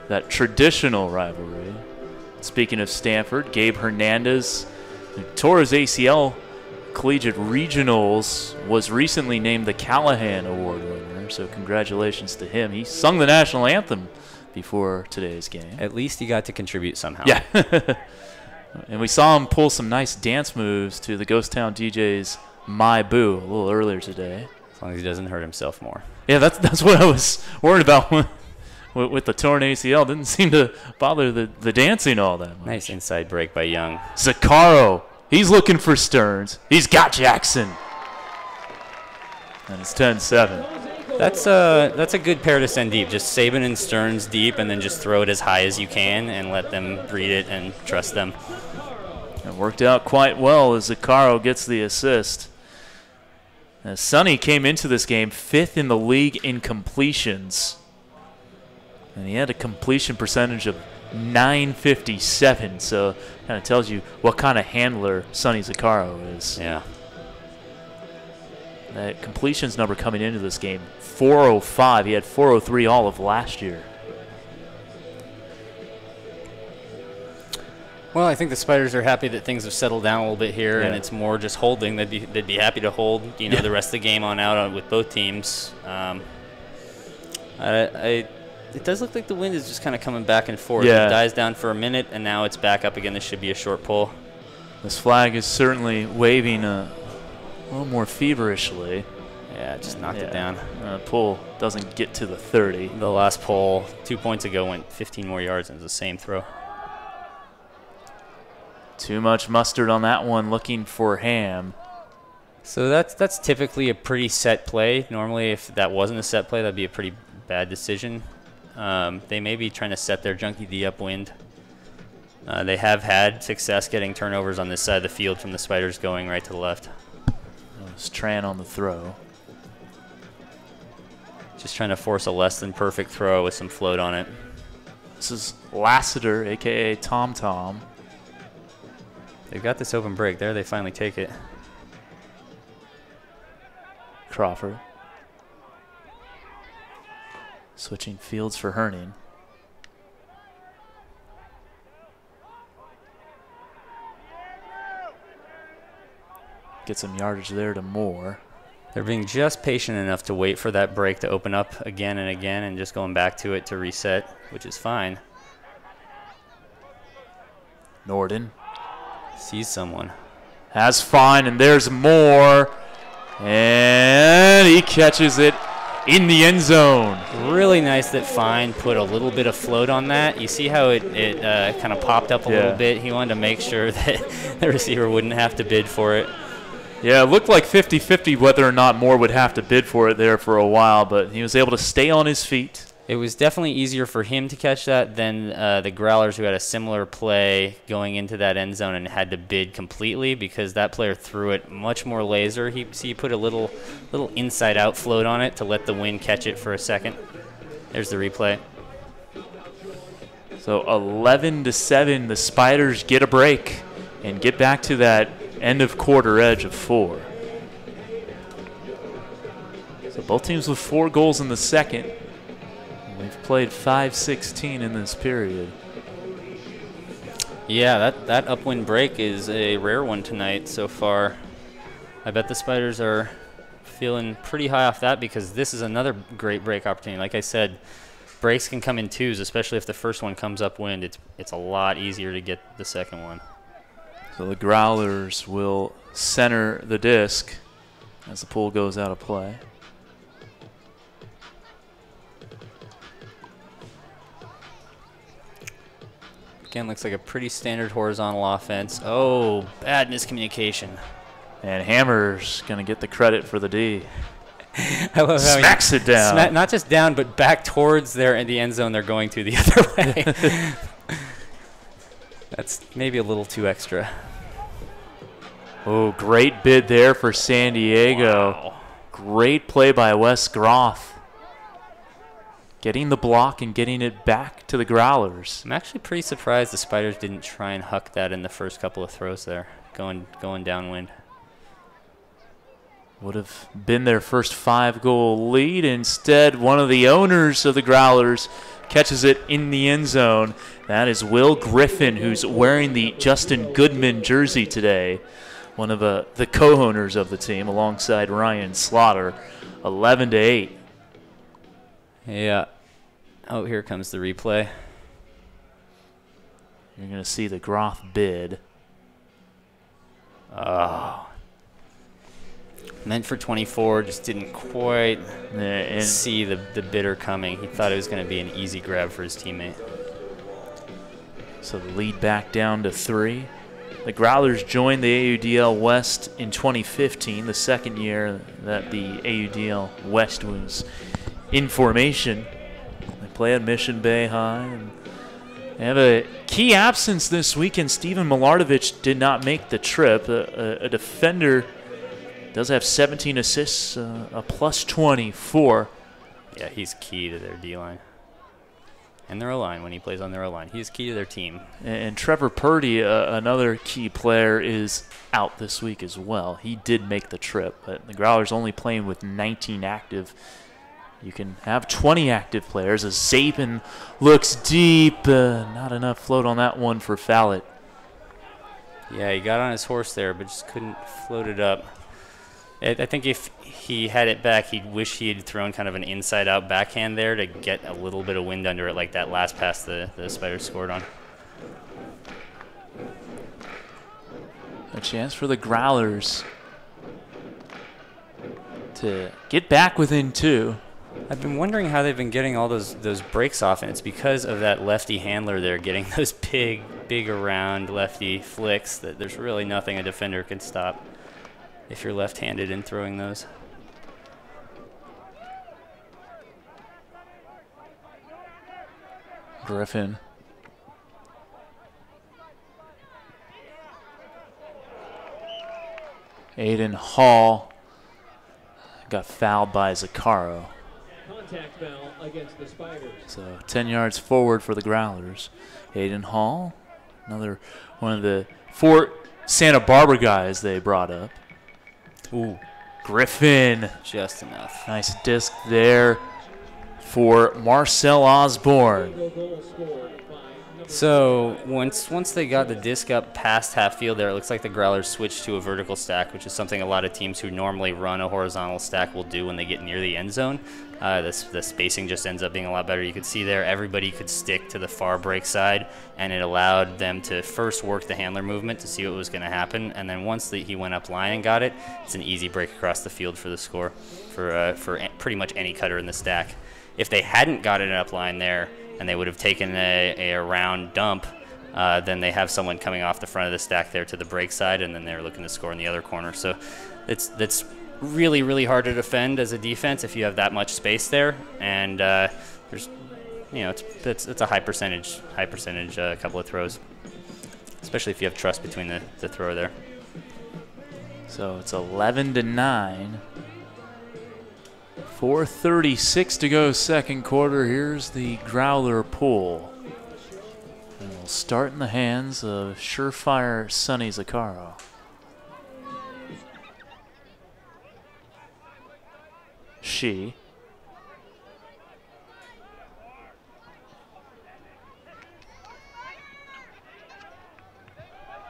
that traditional rivalry. Speaking of Stanford, Gabe Hernandez, who tore his ACL Collegiate Regionals, was recently named the Callahan Award winner, so congratulations to him. He sung the national anthem before today's game. At least he got to contribute somehow. Yeah. And we saw him pull some nice dance moves to the Ghost Town DJ's My Boo a little earlier today. As long as he doesn't hurt himself more. Yeah, that's what I was worried about with the torn ACL. Didn't seem to bother the dancing all that much. Nice inside break by Young. Zaccaro, he's looking for Stearns. He's got Jackson. And it's 10-7. That's a good pair to send deep. Just Saban and Stearns deep, and then just throw it as high as you can and let them read it and trust them. It worked out quite well as Zaccaro gets the assist. Now, Sonny came into this game 5th in the league in completions. And he had a completion percentage of .957, so kind of tells you what kind of handler Sonny Zaccaro is. Yeah. That completions number coming into this game, 405. He had 403 all of last year. Well, I think the Spiders are happy that things have settled down a little bit here, Yeah. and it's more just holding. They'd be happy to hold, the rest of the game on out with both teams. It does look like the wind is just kind of coming back and forth. Yeah. It dies down for a minute, and now it's back up again. This should be a short pull. This flag is certainly waving a little more feverishly. Yeah, just knocked it down. Pull doesn't get to the 30. The last pull 2 points ago went 15 more yards, and it was the same throw. Too much mustard on that one, looking for Ham. So that's typically a pretty set play. Normally, if that wasn't a set play, that'd be a pretty bad decision. They may be trying to set their Junkie D upwind. They have had success getting turnovers on this side of the field from the Spiders going right to the left. It's Tran on the throw. Just trying to force a less than perfect throw with some float on it. This is Lassiter, a.k.a. Tom Tom. They've got this open break there. They finally take it. Crawford. Switching fields for Herning. Get some yardage there to Moore. They're being just patient enough to wait for that break to open up again and again and just going back to it to reset, which is fine. Norden sees someone. Has Fine, and there's Moore. And he catches it in the end zone. Really nice that Fine put a little bit of float on that. You see how it kind of popped up a little bit. He wanted to make sure that the receiver wouldn't have to bid for it. Yeah, it looked like 50-50 whether or not Moore would have to bid for it there for a while, but he was able to stay on his feet. It was definitely easier for him to catch that than the Growlers, who had a similar play going into that end zone and had to bid completely because that player threw it much more laser. He put a little inside-out float on it to let the wind catch it for a second. There's the replay. So 11-7, the Spiders get a break and get back to that end of quarter edge of 4. So both teams with 4 goals in the second. We've played 5-16 in this period. Yeah, that upwind break is a rare one tonight so far. I bet the Spiders are feeling pretty high off that because this is another great break opportunity. Like I said, breaks can come in twos, especially if the first one comes upwind. It's a lot easier to get the second one. So the Growlers will center the disc as the pull goes out of play. Again, looks like a pretty standard horizontal offense. Oh, bad miscommunication. And Hammer's going to get the credit for the D. I love how smacks it down. Not just down, but back towards the end zone they're going to the other way. That's maybe a little too extra. Oh, great bid there for San Diego. Wow. Great play by Wes Groff. getting the block and getting it back to the Growlers. I'm actually pretty surprised the Spiders didn't try and huck that in the first couple of throws there, going downwind. Would have been their first 5-goal lead. Instead, one of the owners of the Growlers catches it in the end zone. That is Will Griffin, who's wearing the Justin Goodman jersey today. One of the co-owners of the team, alongside Ryan Slaughter. 11-8. Yeah. Oh, here comes the replay. You're going to see the Groth bid. Oh. Meant for 24, just didn't quite see the bidder coming. He thought it was going to be an easy grab for his teammate. So the lead back down to 3. The Growlers joined the AUDL West in 2015, the second year that the AUDL West was in formation. They play at Mission Bay High. And they have a key absence this weekend. Steven Milardovich did not make the trip. A defender. Does have 17 assists, a plus 24. Yeah, he's key to their D-line. And their O-line when he plays on their O-line. He's key to their team. And Trevor Purdy, another key player, is out this week as well. He did make the trip, but the Growlers only playing with 19 active. You can have 20 active players. As Zapin looks deep. Not enough float on that one for Fallett. Yeah, he got on his horse there, but just couldn't float it up. I think if he had it back, he'd wish he had thrown kind of an inside-out backhand there to get a little bit of wind under it, like that last pass the Spiders scored on. A chance for the Growlers to get back within 2. I've been wondering how they've been getting all those breaks off, and it's because of that lefty handler there getting those big around lefty flicks that there's really nothing a defender can stop if you're left-handed in throwing those. Griffin. Aiden Hall got fouled by Zaccaro. Contact foul against the Spiders. So 10 yards forward for the Growlers. Aiden Hall, another one of the 4 Santa Barbara guys they brought up. Ooh, Griffin. Just enough. Nice disc there for Marcel Osborne. So once they got the disc up past half field there, it looks like the Growlers switched to a vertical stack, which is something a lot of teams who normally run a horizontal stack will do when they get near the end zone. The spacing just ends up being a lot better. You could see there everybody could stick to the far break side, and it allowed them to first work the handler movement to see what was going to happen, and then once he went up line and got it, it's an easy break across the field for the score for pretty much any cutter in the stack. If they hadn't got it up line there, and they would have taken a round dump, then they have someone coming off the front of the stack there to the break side, and then they're looking to score in the other corner. So that's really, really hard to defend as a defense if you have that much space there. And there's, it's a high percentage couple of throws, especially if you have trust between the thrower there. So it's 11-9. 4:36 to go, second quarter. Here's the Growler pool. And we'll start in the hands of surefire Sonny Zaccaro. She.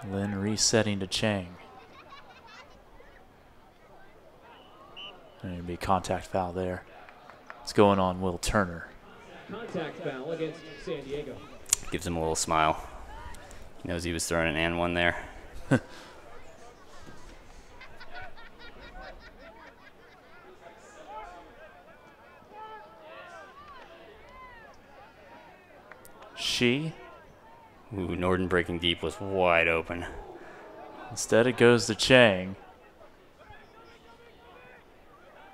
Lynn resetting to Chang. There'll be a contact foul there. It's going on Will Turner. Contact foul against San Diego. Gives him a little smile. He knows he was throwing an and one there. She. Ooh, Norden breaking deep was wide open. Instead it goes to Chang.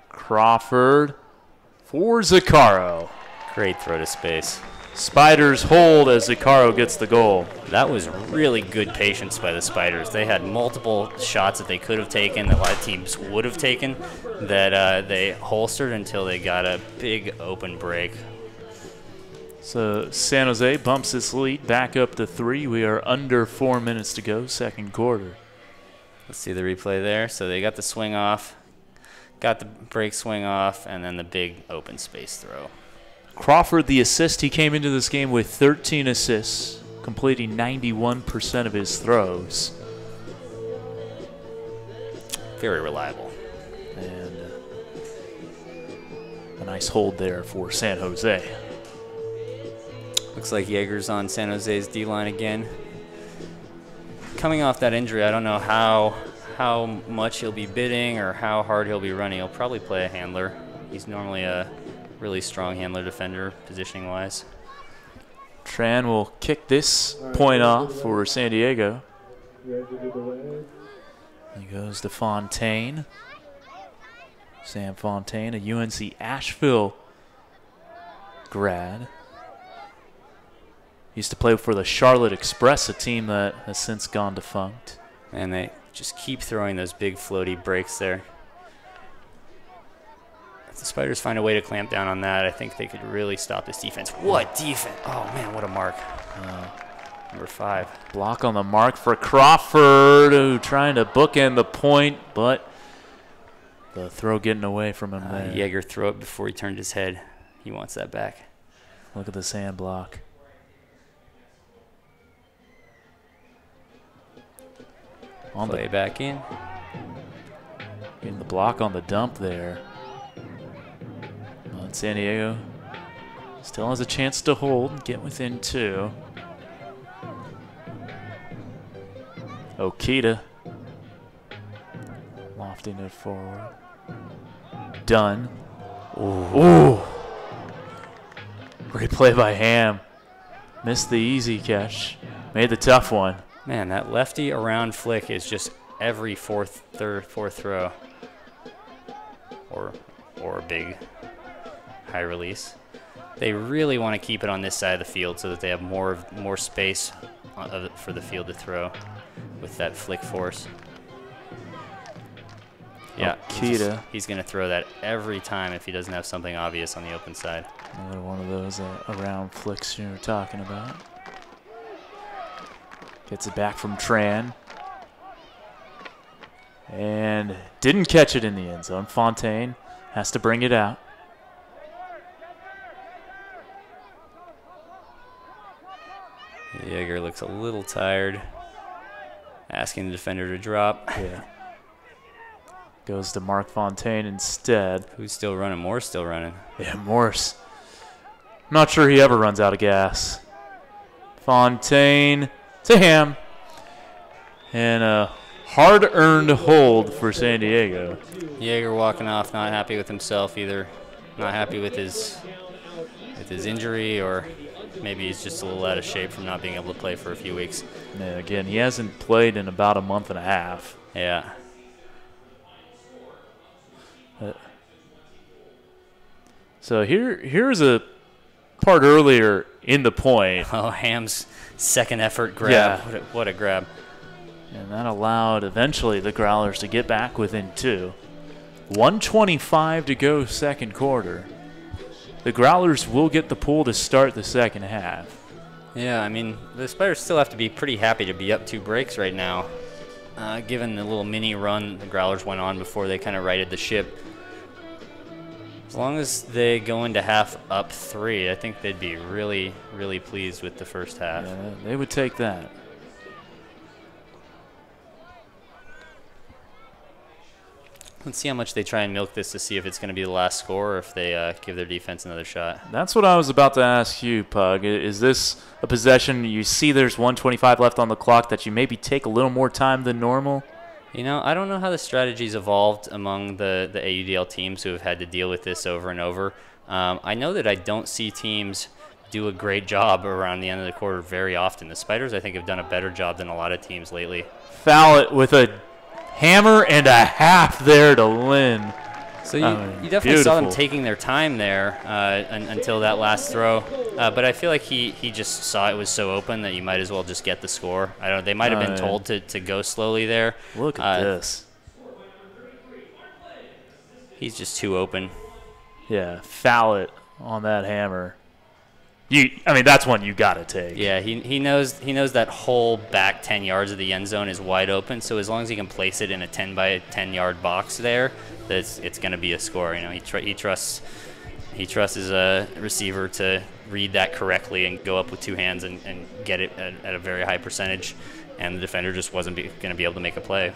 Crawford for Zaccaro. Great throw to space. Spiders hold as Zaccaro gets the goal. That was really good patience by the Spiders. They had multiple shots that they could have taken, that a lot of teams would have taken, that they holstered until they got a big open break. So San Jose bumps its lead back up to 3. We are under 4 minutes to go, second quarter. Let's see the replay there. So they got the swing off, got the break swing off, and then the big open space throw. Crawford, the assist, he came into this game with 13 assists, completing 91% of his throws. Very reliable. And a nice hold there for San Jose. Looks like Jaeger's on San Jose's D-line again. Coming off that injury, I don't know how much he'll be bidding or how hard he'll be running. He'll probably play a handler. He's normally a really strong handler defender, positioning-wise. Tran will kick this point off for San Diego. He goes to Fontaine. Sam Fontaine, a UNC Asheville grad. Used to play for the Charlotte Express, a team that has since gone defunct. And they just keep throwing those big floaty breaks there. If the Spiders find a way to clamp down on that, I think they could really stop this defense. What defense? Oh, man, what a mark. Number 5. Block on the mark for Crawford, who trying to bookend the point, but the throw getting away from him there. Jaeger threw it before he turned his head. He wants that back. Look at this hand block. Play back in. Getting the block on the dump there. But San Diego still has a chance to hold and get within 2. Okita lofting it forward. Done. Ooh. Great play by Ham. Missed the easy catch. Made the tough one. Man, that lefty around flick is just every fourth throw. Or a big high release. They really want to keep it on this side of the field so that they have more space for the field to throw with that flick force. Yeah, he's going to throw that every time if he doesn't have something obvious on the open side. Another one of those around flicks you were talking about. Gets it back from Tran. And didn't catch it in the end zone. Fontaine has to bring it out. Jaeger looks a little tired. Asking the defender to drop. Yeah. Goes to Mark Fontaine instead. Who's still running? Moore's still running. Yeah, Morse. Not sure he ever runs out of gas. Fontaine to Ham. And a hard-earned hold for San Diego. Jaeger walking off, not happy with himself either. Not happy with his injury, or maybe he's just a little out of shape from not being able to play for a few weeks. Yeah, again, he hasn't played in about a month and a half. Yeah. So here's a part earlier in the point. Oh, Ham's second effort grab. Yeah. What a grab. And that allowed eventually the Growlers to get back within 2. 1:25 to go second quarter. The Growlers will get the pull to start the second half. Yeah, I mean, the Spiders still have to be pretty happy to be up 2 breaks right now, given the little mini run the Growlers went on before they kind of righted the ship. As long as they go into half up 3, I think they'd be really, really pleased with the first half. Yeah, they would take that. Let's see how much they try and milk this to see if it's going to be the last score or if they give their defense another shot. That's what I was about to ask you, Pug. Is this a possession you see there's 1:25 left on the clock that you maybe take a little more time than normal? You know, I don't know how the strategy's evolved among the AUDL teams who have had to deal with this over and over. I know that I don't see teams do a great job around the end of the quarter very often. The Spiders, I think, have done a better job than a lot of teams lately. Foul it with a hammer and a half there to Lynn. So you definitely saw them taking their time there until that last throw. But I feel like he just saw it was so open that you might as well just get the score. I don't know. They might have been told to go slowly there. Look at this. He's just too open. Yeah, foul it on that hammer. I mean, that's one you got to take. Yeah, he knows that whole back 10 yards of the end zone is wide open. So as long as he can place it in a 10 by 10 yard box there, it's going to be a score. You know, he trusts his receiver to read that correctly and go up with two hands and get it at a very high percentage. And the defender just wasn't going to be able to make a play.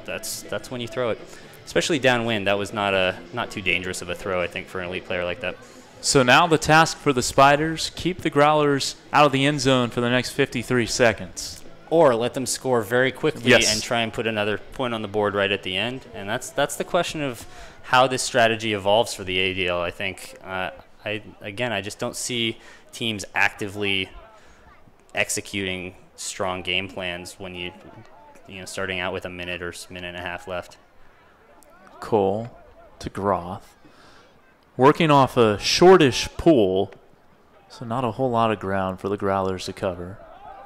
That's when you throw it, especially downwind. That was not too dangerous of a throw, I think, for an elite player like that. So now the task for the Spiders: keep the Growlers out of the end zone for the next 53 seconds, or let them score very quickly yes, and try and put another point on the board right at the end. And that's the question of how this strategy evolves for the AUDL. I think I just don't see teams actively executing strong game plans when you starting out with a minute or minute and a half left. Cole to Groth, working off a shortish pool, so not a whole lot of ground for the Growlers to cover.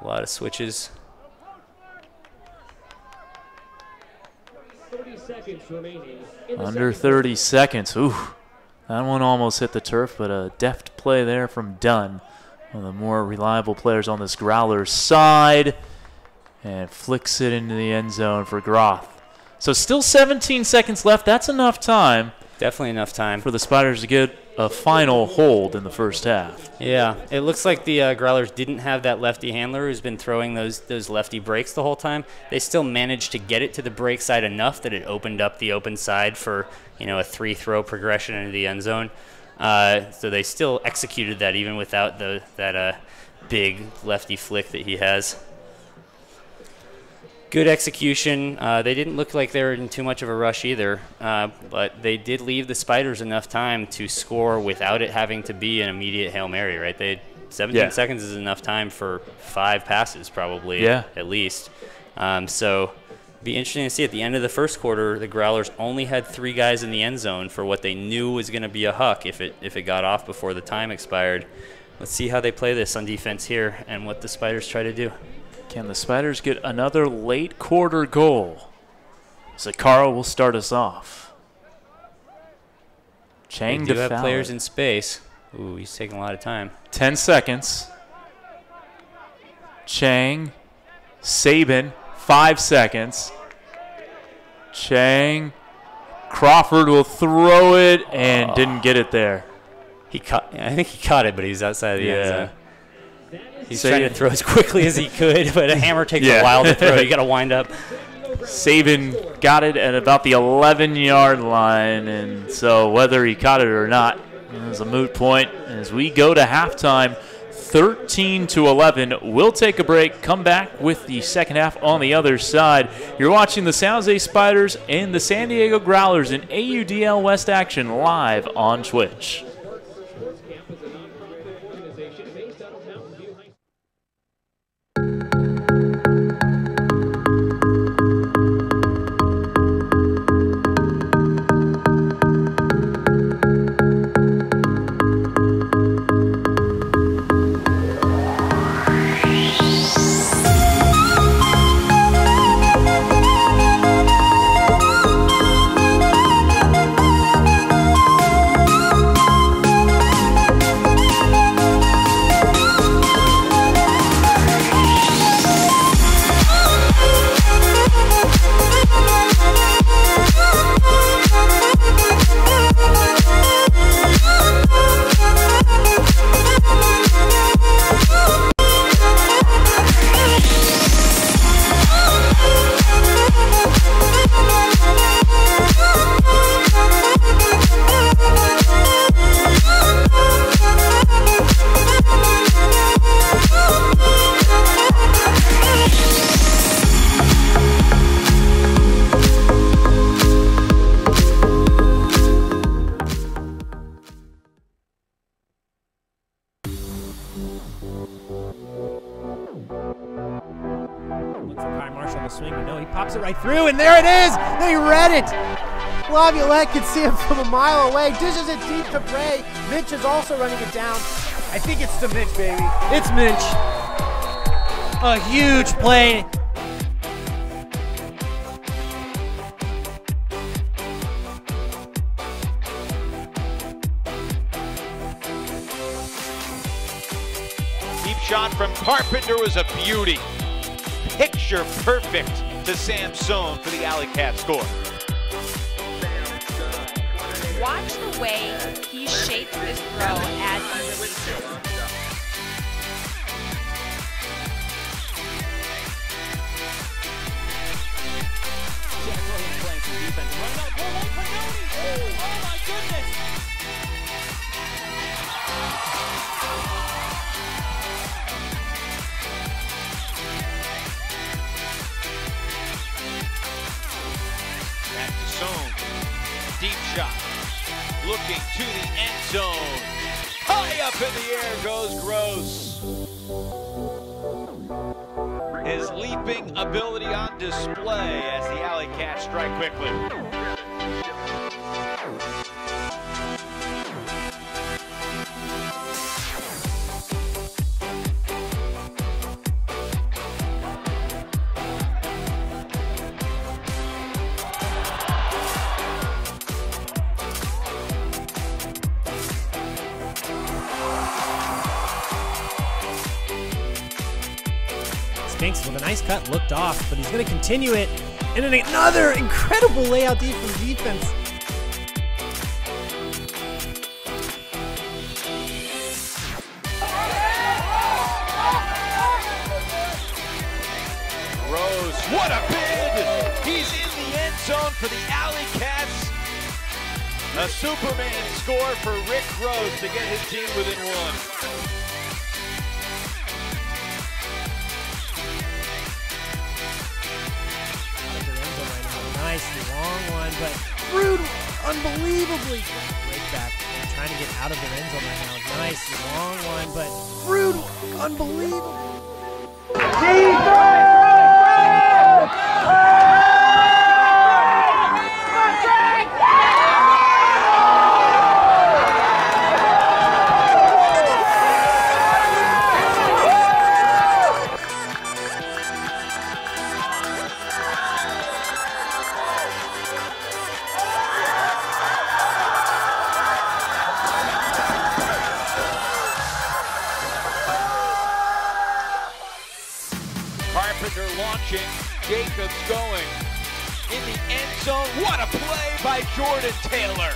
A lot of switches. 30 seconds remaining. Under 30 seconds. Ooh, that one almost hit the turf, but a deft play there from Dunn, one of the more reliable players on this Growlers side, and flicks it into the end zone for Groth. So still 17 seconds left. That's enough time. Definitely enough time for the Spiders to get a final hold in the first half. Yeah, it looks like the Growlers didn't have that lefty handler who's been throwing those lefty breaks the whole time. They still managed to get it to the break side enough that it opened up the open side for a 3-throw progression into the end zone. So they still executed that even without that big lefty flick that he has. Good execution. They didn't look like they were in too much of a rush either, but they did leave the Spiders enough time to score without it having to be an immediate Hail Mary, right? 17 seconds is enough time for 5 passes probably, at least. So it'd be interesting to see at the end of the first quarter, the Growlers only had 3 guys in the end zone for what they knew was going to be a huck if it got off before the time expired. Let's see how they play this on defense here and what the Spiders try to do. Can the Spiders get another late quarter goal? Zakara will start us off. Chang they do have players in space. Ooh, he's taking a lot of time. 10 seconds. Chang, Sabin, 5 seconds. Chang, Crawford will throw it and didn't get it there. I think he caught it, but he's outside of the end zone. He's trying to throw as quickly as he could, but a hammer takes a while to throw. You got to wind up. Sabin got it at about the 11-yard line, and so whether he caught it or not is a moot point. As we go to halftime, 13-11. We'll take a break, come back with the second half on the other side. You're watching the San Jose Spiders and the San Diego Growlers in AUDL West action live on Twitch. Through, and there it is. They read it. Laviolette can see him from a mile away. Dishes it deep to Bray. Mitch is also running it down. I think it's to Mitch, baby. It's Mitch. A huge play. shot from Carpenter was a beauty. Picture perfect to Samson for the AlleyCats score. Watch the way he shapes this throw as he releases. Oh my goodness! Back to Zone. Deep shot. Looking to the end zone. High up in the air goes Gross. His leaping ability on display as the AlleyCats strike quickly. Spinks with a nice cut, looked off, but he's going to continue it. And then another incredible layout deep from defense. Rose, what a bid! He's in the end zone for the AlleyCats. A Superman score for Rick Rose to get his team within one. Nice long one, but Rude unbelievably right back. Trying to get out of the end zone right now. Nice long one, but Rude unbelievable. Carpenter launching, Jacobs going. In the end zone, what a play by Jordan Taylor.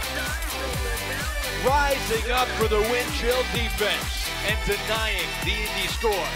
Rising up for the wind chill defense and denying the Indy score.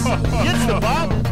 Gets the bobble.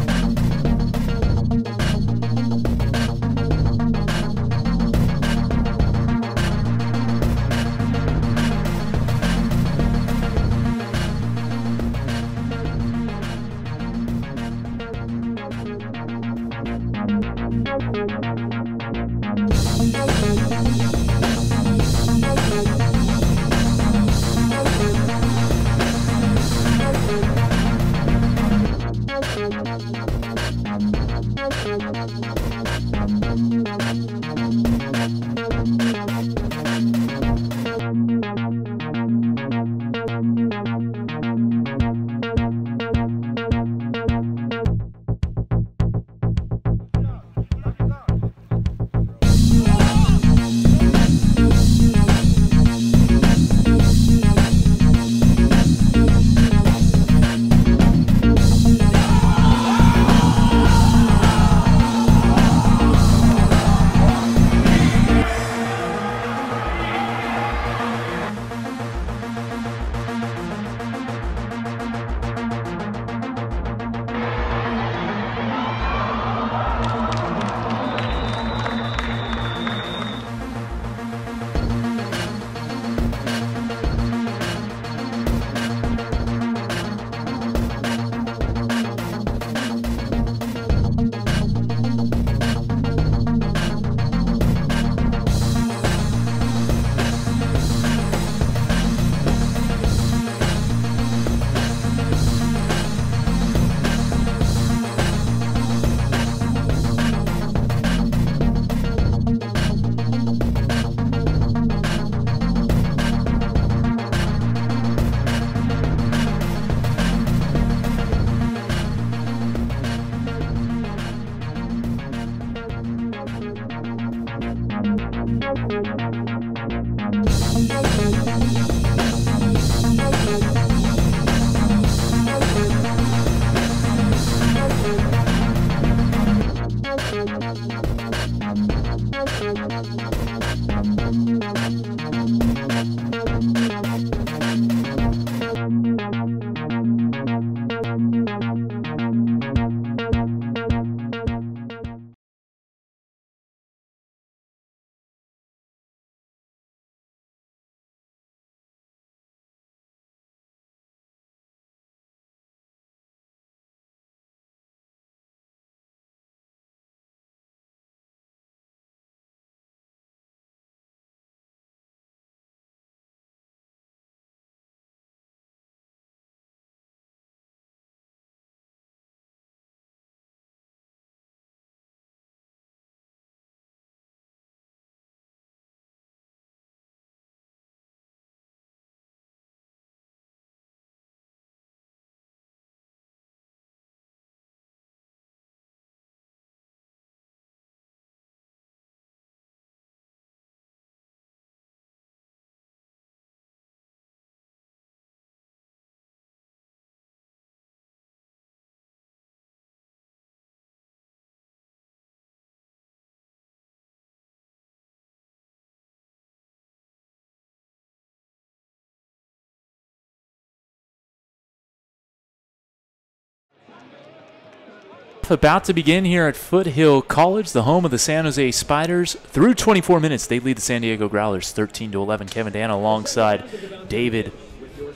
About to begin here at Foothill College, the home of the San Jose Spiders. Through 24 minutes, they lead the San Diego Growlers 13-11. Kevin Dana alongside David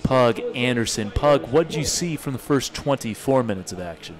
Pug Anderson. Pug, what did you see from the first 24 minutes of action?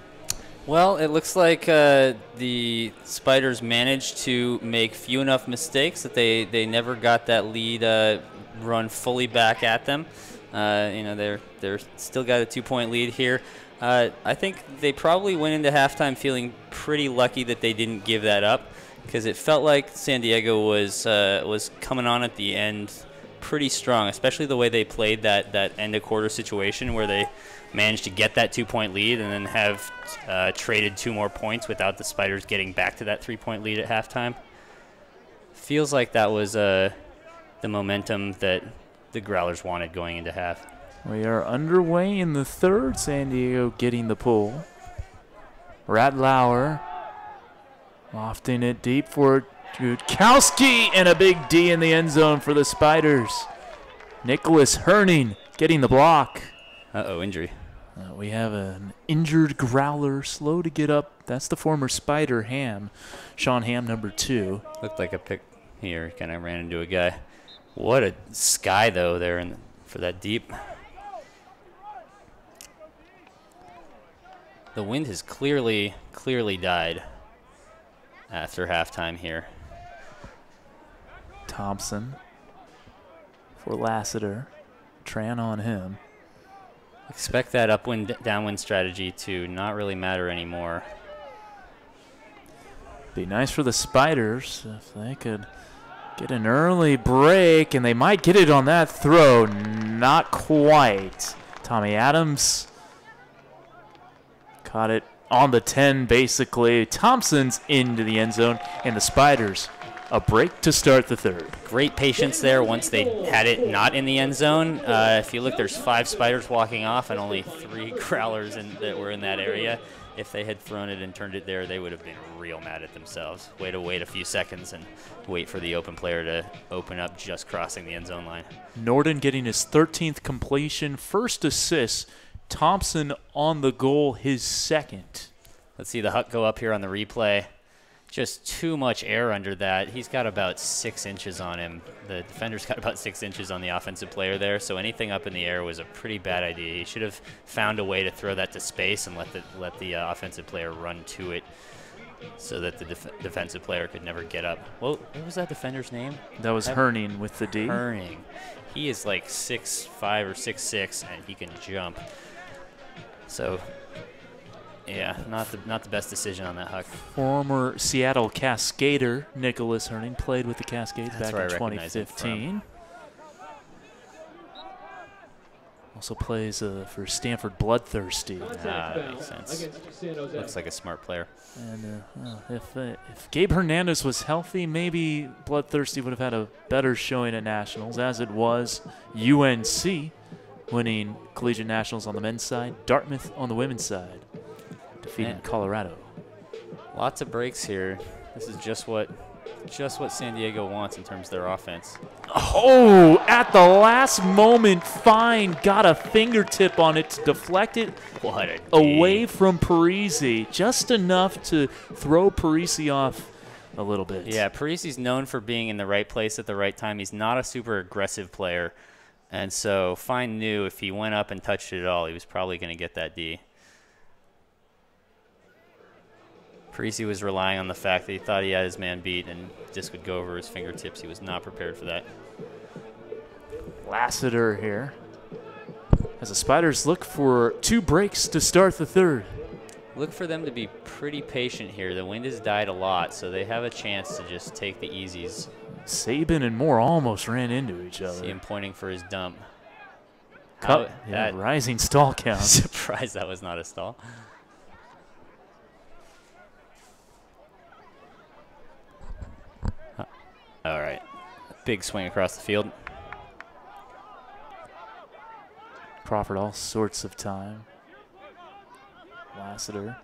Well, it looks like the Spiders managed to make few enough mistakes that they never got that lead run fully back at them. They're still got a 2-point lead here. I think they probably went into halftime feeling pretty lucky that they didn't give that up, because it felt like San Diego was coming on at the end pretty strong, especially the way they played that end of quarter situation where they managed to get that 2-point lead and then have traded 2 more points without the Spiders getting back to that 3-point lead at halftime. Feels like that was the momentum that the Growlers wanted going into half. We are underway in the third. San Diego getting the pull. Ratlauer lofting it deep for Jutkowski, and a big D in the end zone for the Spiders. Nicholas Herning getting the block. Uh-oh, injury. We have an injured Growler, slow to get up. That's the former Spider, Ham. Sean Ham, number 2. Looked like a pick here. Kind of ran into a guy. What a sky, though, there for that deep. The wind has clearly died after halftime here. Thompson for Lassiter. Tran on him. Expect that upwind, downwind strategy to not really matter anymore. Be nice for the Spiders if they could get an early break, and they might get it on that throw. Not quite. Tommy Adams caught it on the 10, basically. Thompson's into the end zone, and the Spiders a break to start the third. Great patience there once they had it not in the end zone. If you look, there's 5 Spiders walking off and only 3 Growlers that were in that area. If they had thrown it and turned it there, they would have been real mad at themselves. Way to wait a few seconds and wait for the open player to open up just crossing the end zone line. Norden getting his 13th completion, first assist. Thompson on the goal, his second. Let's see the Huck go up here on the replay. Just too much air under that. He's got about 6 inches on him. The defender's got about 6 inches on the offensive player there, so anything up in the air was a pretty bad idea. He should have found a way to throw that to space and let the offensive player run to it so that the defensive player could never get up. Well, what was that defender's name? That was Herning with the D. Herning. He is like 6'5" or 6'6", and he can jump. So, yeah, not the best decision on that Huck. Former Seattle Cascader Nicholas Herning played with the Cascades back in 2015. Also plays for Stanford Bloodthirsty. That makes sense. Looks like a smart player. And if Gabe Hernandez was healthy, maybe Bloodthirsty would have had a better showing at Nationals. As it was, UNC winning Collegiate Nationals on the men's side, Dartmouth on the women's side, defeating Colorado. Lots of breaks here. This is just what San Diego wants in terms of their offense. Oh, at the last moment, Fine got a fingertip on it to deflect it away from Parisi, just enough to throw Parisi off a little bit. Yeah, Parisi's known for being in the right place at the right time. He's not a super aggressive player, and so Fine knew if he went up and touched it at all, he was probably going to get that D. Parisi was relying on the fact that he thought he had his man beat and just would go over his fingertips. He was not prepared for that. Lassiter here, as the Spiders look for 2 breaks to start the third. Look for them to be pretty patient here. The wind has died a lot, so they have a chance to just take the easies. Sabin and Moore almost ran into each other. See him pointing for his dump. Cut. Yeah, rising stall count. Surprised that was not a stall. All right, big swing across the field. Crawford all sorts of time. Lassiter.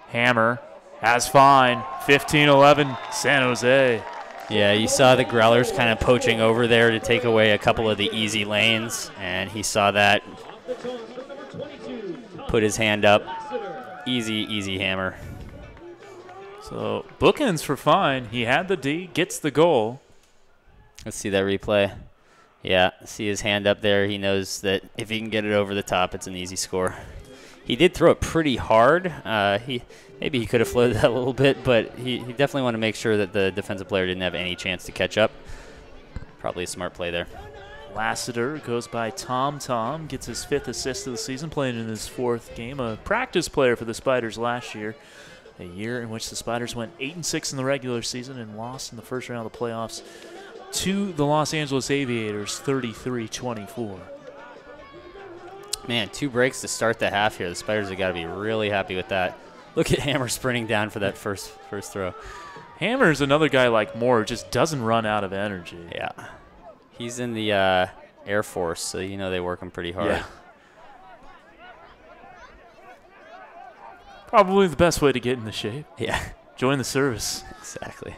Hammer has Fine. 15-11 San Jose. Yeah, you saw the Growlers kind of poaching over there to take away a couple of the easy lanes, and he saw that, put his hand up, Easy hammer. So bookends for fine. He had the D, gets the goal. Let's see that replay. Yeah, see his hand up there. He knows that if he can get it over the top, it's an easy score. He did throw it pretty hard. Maybe he could have floated that a little bit, but he definitely wanted to make sure that the defensive player didn't have any chance to catch up. Probably a smart play there. Lassiter goes by Tom, gets his 5th assist of the season, playing in his 4th game. A practice player for the Spiders last year, a year in which the Spiders went 8-6 in the regular season and lost in the first round of the playoffs to the Los Angeles Aviators, 33-24. Man, 2 breaks to start the half here. The Spiders have got to be really happy with that. Look at Hammer sprinting down for that first throw. Hammer's another guy like Moore, just doesn't run out of energy. Yeah. He's in the Air Force, so you know they work him pretty hard. Yeah. Probably the best way to get into shape. Yeah. Join the service. Exactly.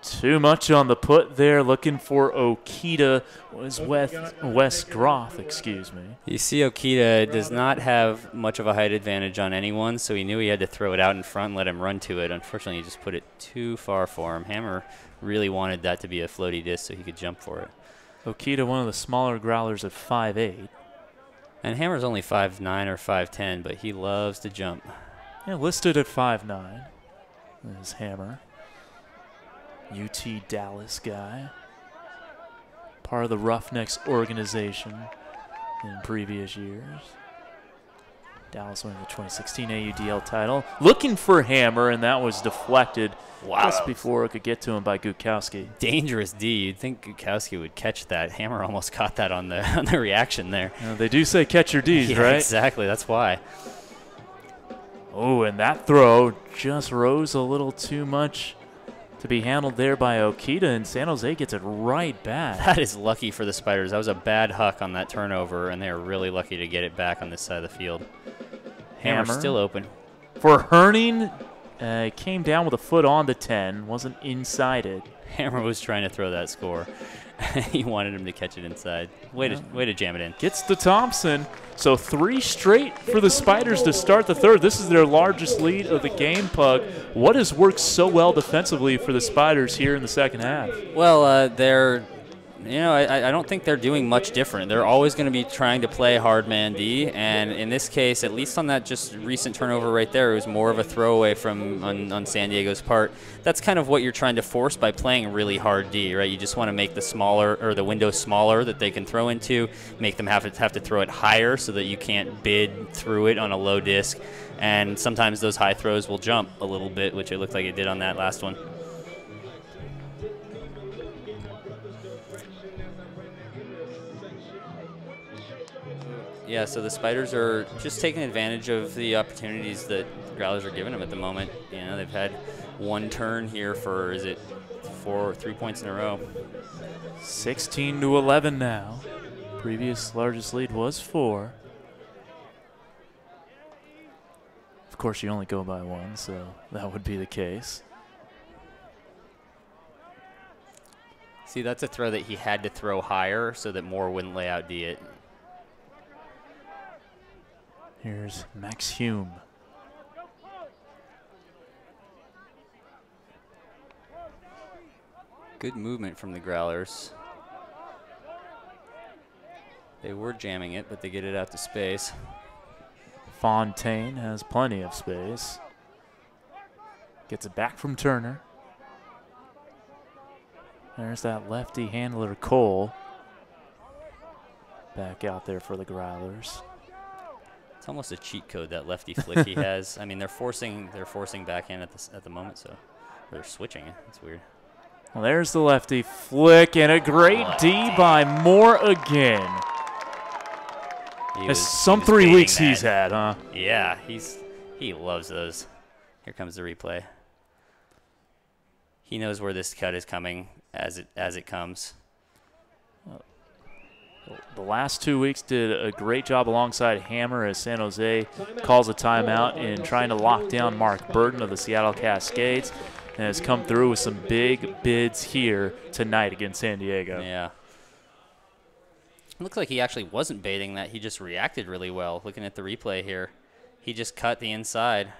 Too much on the put there, looking for Okita. Was Wes Groth, excuse me. You see Okita does not have much of a height advantage on anyone, so he knew he had to throw it out in front and let him run to it. Unfortunately, he just put it too far for him. Hammer really wanted that to be a floaty disc so he could jump for it. Okita, one of the smaller growlers at 5'8". And Hammer's only 5'9 or 5'10", but he loves to jump. Yeah, listed at 5'9". There's Hammer. UT Dallas guy. Part of the Roughnecks organization in previous years. Dallas winning the 2016 AUDL title. Looking for Hammer, and that was deflected just before it could get to him by Gukowski. Dangerous D. You'd think Gukowski would catch that. Hammer almost caught that on the reaction there. They do say catch your Ds, yeah, right? Exactly. That's why. Oh, and that throw just rose a little too much to be handled there by Okita, and San Jose gets it right back. That is lucky for the Spiders. That was a bad huck on that turnover, and they are really lucky to get it back on this side of the field. Hammer's still open. For Herning, came down with a foot on the 10, wasn't inside it. Hammer was trying to throw that score. He wanted him to catch it inside. Way to jam it in. Gets to Thompson. So 3 straight for the Spiders to start the third. This is their largest lead of the game, Pug. What has worked so well defensively for the Spiders here in the second half? Well, they're, I don't think they're doing much different. They're always going to be trying to play hard man D, and in this case, at least on that just recent turnover right there, it was more of a throwaway on San Diego's part. That's kind of what you're trying to force by playing really hard D, right? You just want to make the window smaller that they can throw into, make them have to throw it higher so that you can't bid through it on a low disc, and sometimes those high throws will jump a little bit, which it looked like it did on that last one. Yeah, so the Spiders are just taking advantage of the opportunities that the Growlers are giving them at the moment. They've had one turn here for, 3 points in a row. 16-11 now. Previous largest lead was 4. Of course, you only go by 1, so that would be the case. See, that's a throw that he had to throw higher so that Moore wouldn't lay out D it. Here's Max Hume. Good movement from the Growlers. They were jamming it, but they get it out to space. Fontaine has plenty of space. Gets it back from Turner. There's that lefty handler, Cole. Back out there for the Growlers. It's almost a cheat code, that lefty flick he has. I mean, they're forcing backhand at the moment, so they're switching it. It's weird. Well, there's the lefty flick, and a great D by Moore again. Some 3 weeks he's had, huh? Yeah, he loves those. Here comes the replay. He knows where this cut is coming as it comes. The last 2 weeks did a great job alongside Hammer as San Jose calls a timeout in trying to lock down Mark Burton of the Seattle Cascades, and has come through with some big bids here tonight against San Diego. Yeah. Looks like he actually wasn't baiting that. He just reacted really well. Looking at the replay here, he just cut the inside.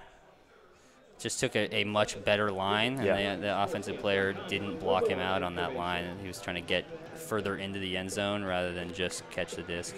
Just took a much better line, and the offensive player didn't block him out on that line. And he was trying to get further into the end zone rather than just catch the disc.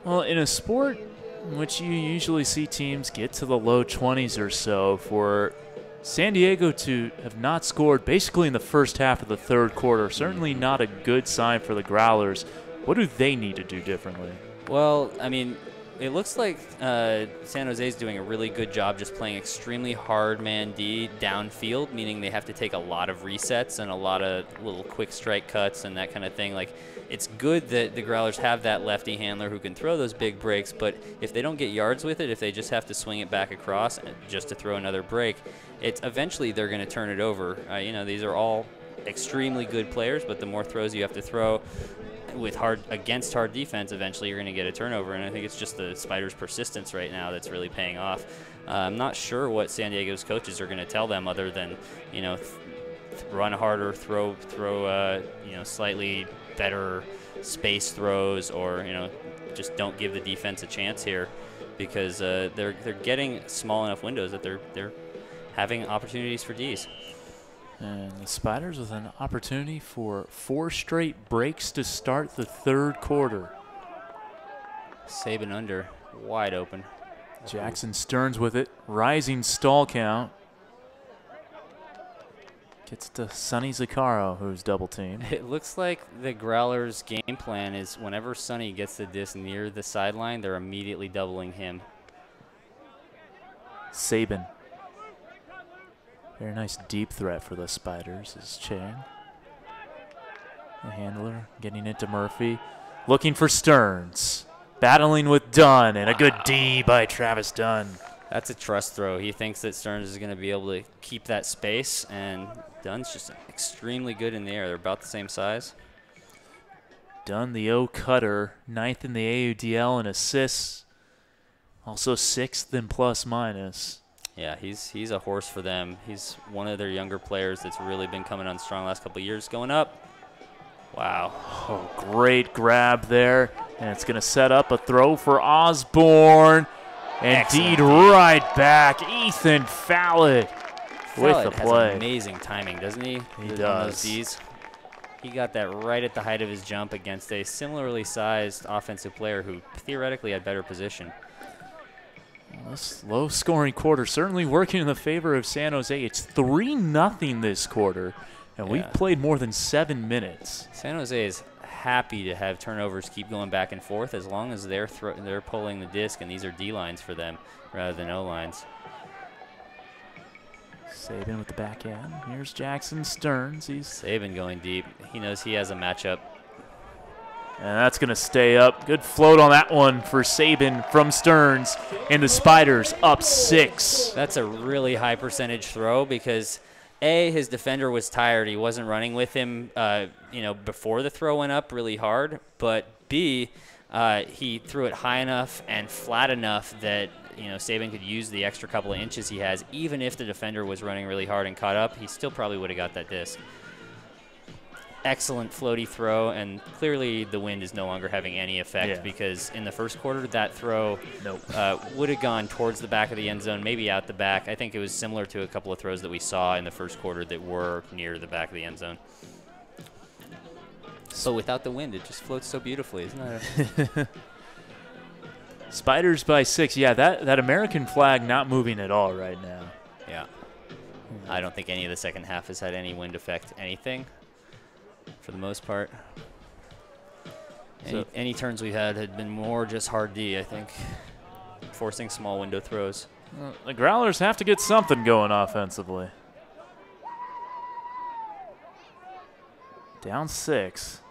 Well, in a sport in which you usually see teams get to the low 20s or so, for San Diego to have not scored basically in the first half of the third quarter, certainly not a good sign for the Growlers. What do they need to do differently? Well, I mean, it looks like San Jose is doing a really good job just playing extremely hard man D downfield, meaning they have to take a lot of resets and a lot of little quick strike cuts and that kind of thing. Like, it's good that the Growlers have that lefty handler who can throw those big breaks, but if they don't get yards with it, if they just have to swing it back across just to throw another break, it's eventually they're going to turn it over. You know, these are all extremely good players, but the more throws you have to throw with against hard defense, eventually you're going to get a turnover, and I think it's just the Spiders' persistence right now that's really paying off. I'm not sure what San Diego's coaches are going to tell them other than, you know, run harder, throw you know, slightly better space throws, or, you know, just don't give the defense a chance here, because they're getting small enough windows that they're having opportunities for Ds. And the Spiders with an opportunity for 4 straight breaks to start the third quarter. Saban under, wide open. Jackson Stearns with it, rising stall count. Gets to Sonny Zaccaro, who's double teamed. It looks like the Growlers' game plan is whenever Sonny gets the disc near the sideline, they're immediately doubling him. Saban. Very nice deep threat for the Spiders is Chang. The handler getting into Murphy. Looking for Stearns. Battling with Dunn, and a good D by Travis Dunn. That's a trust throw. He thinks that Stearns is going to be able to keep that space, and Dunn's just extremely good in the air. They're about the same size. Dunn, the O cutter, 9th in the AUDL in assists. Also 6th in plus minus. Yeah, he's a horse for them. He's one of their younger players that's really been coming on strong last couple of years. Going up. Wow. Oh, great grab there. And it's going to set up a throw for Osborne. Indeed, right back. Ethan Fallett with the play. Has amazing timing, doesn't he? He does. He got that right at the height of his jump against a similarly sized offensive player who theoretically had better position. Well, this low-scoring quarter certainly working in the favor of San Jose. It's 3-0 this quarter, and we've played more than 7 minutes. San Jose is happy to have turnovers keep going back and forth as long as they're pulling the disc, and these are D-lines for them rather than O-lines. Saban with the back end. Here's Jackson Stearns. Saban going deep. He knows he has a matchup. And that's going to stay up. Good float on that one for Saban from Stearns. And the Spiders up 6. That's a really high percentage throw because, A, his defender was tired. He wasn't running with him, you know, before the throw went up really hard. But, B, he threw it high enough and flat enough that, you know, Saban could use the extra couple of inches he has. Even if the defender was running really hard and caught up, he still probably would have got that disc. Excellent floaty throw, and clearly the wind is no longer having any effect because in the first quarter that throw would have gone towards the back of the end zone, maybe out the back. I think it was similar to a couple of throws that we saw in the first quarter that were near the back of the end zone. So without the wind, it just floats so beautifully, isn't it? Spiders by 6. Yeah, that American flag not moving at all right now. Yeah. I don't think any of the second half has had any wind affect anything. For the most part. Any turns we had been more just hard D, I think. Forcing small window throws. Well, the Growlers have to get something going offensively. Down 6.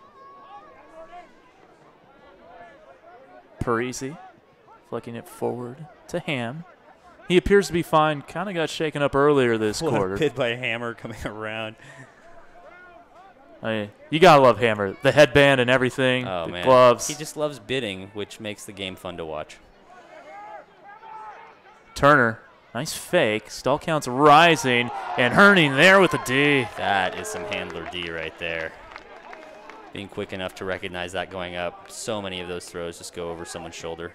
Parisi flicking it forward to Ham. He appears to be fine. Kind of got shaken up earlier this quarter. Hit by a hammer coming around. I mean, you gotta love Hammer. The headband and everything, the gloves. He just loves bidding, which makes the game fun to watch. Turner, nice fake. Stall count's rising, and Herning there with a D. That is some handler D right there. being quick enough to recognize that going up. So many of those throws just go over someone's shoulder.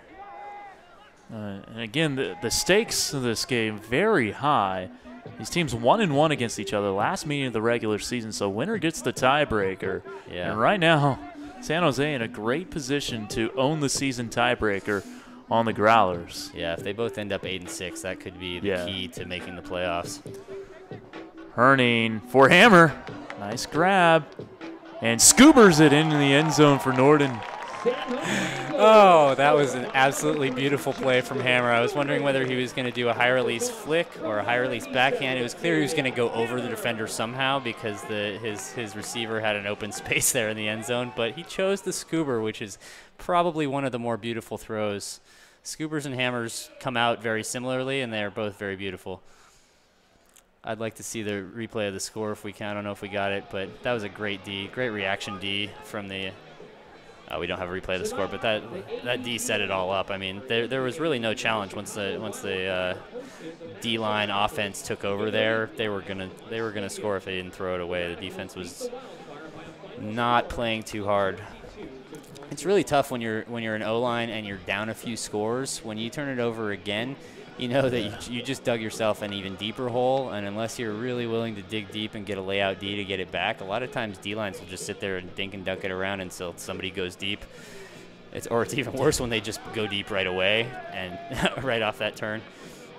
And again, the stakes of this game very high. These teams 1-1 against each other last meeting of the regular season, so winner gets the tiebreaker. Yeah. And right now, San Jose in a great position to own the season tiebreaker on the Growlers. Yeah, if they both end up 8-6, that could be the key to making the playoffs. Herning for Hammer. Nice grab. And scoobers it into the end zone for Norden. Oh, that was an absolutely beautiful play from Hammer. I was wondering whether he was going to do a high release flick or a high release backhand. It was clear he was going to go over the defender somehow because his receiver had an open space there in the end zone, but he chose the scoober, which is probably one of the more beautiful throws. Scoobers and hammers come out very similarly, and they are both very beautiful. I'd like to see the replay of the score if we can. I don't know if we got it, but that was a great D, great reaction D from the we don't have a replay of the score, but that D set it all up. I mean, there was really no challenge once the D-line offense took over there. They were gonna score if they didn't throw it away. The defense was not playing too hard. It's really tough when you're an O-line and you're down a few scores. When you turn it over again, you know that you just dug yourself an even deeper hole, and unless you're really willing to dig deep and get a layout D to get it back, a lot of times D-lines will just sit there and dink and dunk it around until somebody goes deep. Or it's even worse when they just go deep right away and right off that turn.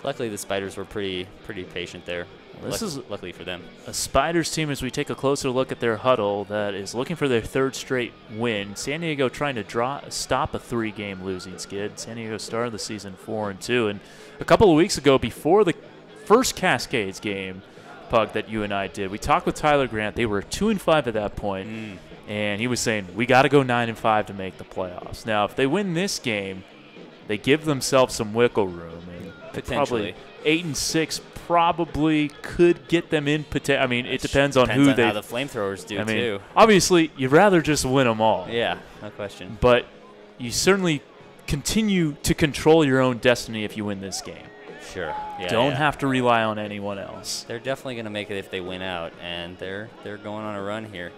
Luckily, the Spiders were pretty patient there. This is luckily for them. A Spiders team, as we take a closer look at their huddle, that is looking for their third straight win. San Diego trying to stop a 3-game losing skid. San Diego started the season 4-2, and a couple of weeks ago, before the first Cascades game, Pug, that you and I did, we talked with Tyler Grant. They were 2-5 at that point, and he was saying we got to go 9-5 to make the playoffs. Now, if they win this game, they give themselves some wiggle room, and potentially probably 8-6. Probably could get them in. I mean, it depends on who they. How the FlameThrowers do too. Obviously, you'd rather just win them all. Yeah, no question. But you certainly continue to control your own destiny if you win this game. Sure. Yeah, Don't have to rely on anyone else. They're definitely going to make it if they win out, and they're going on a run here.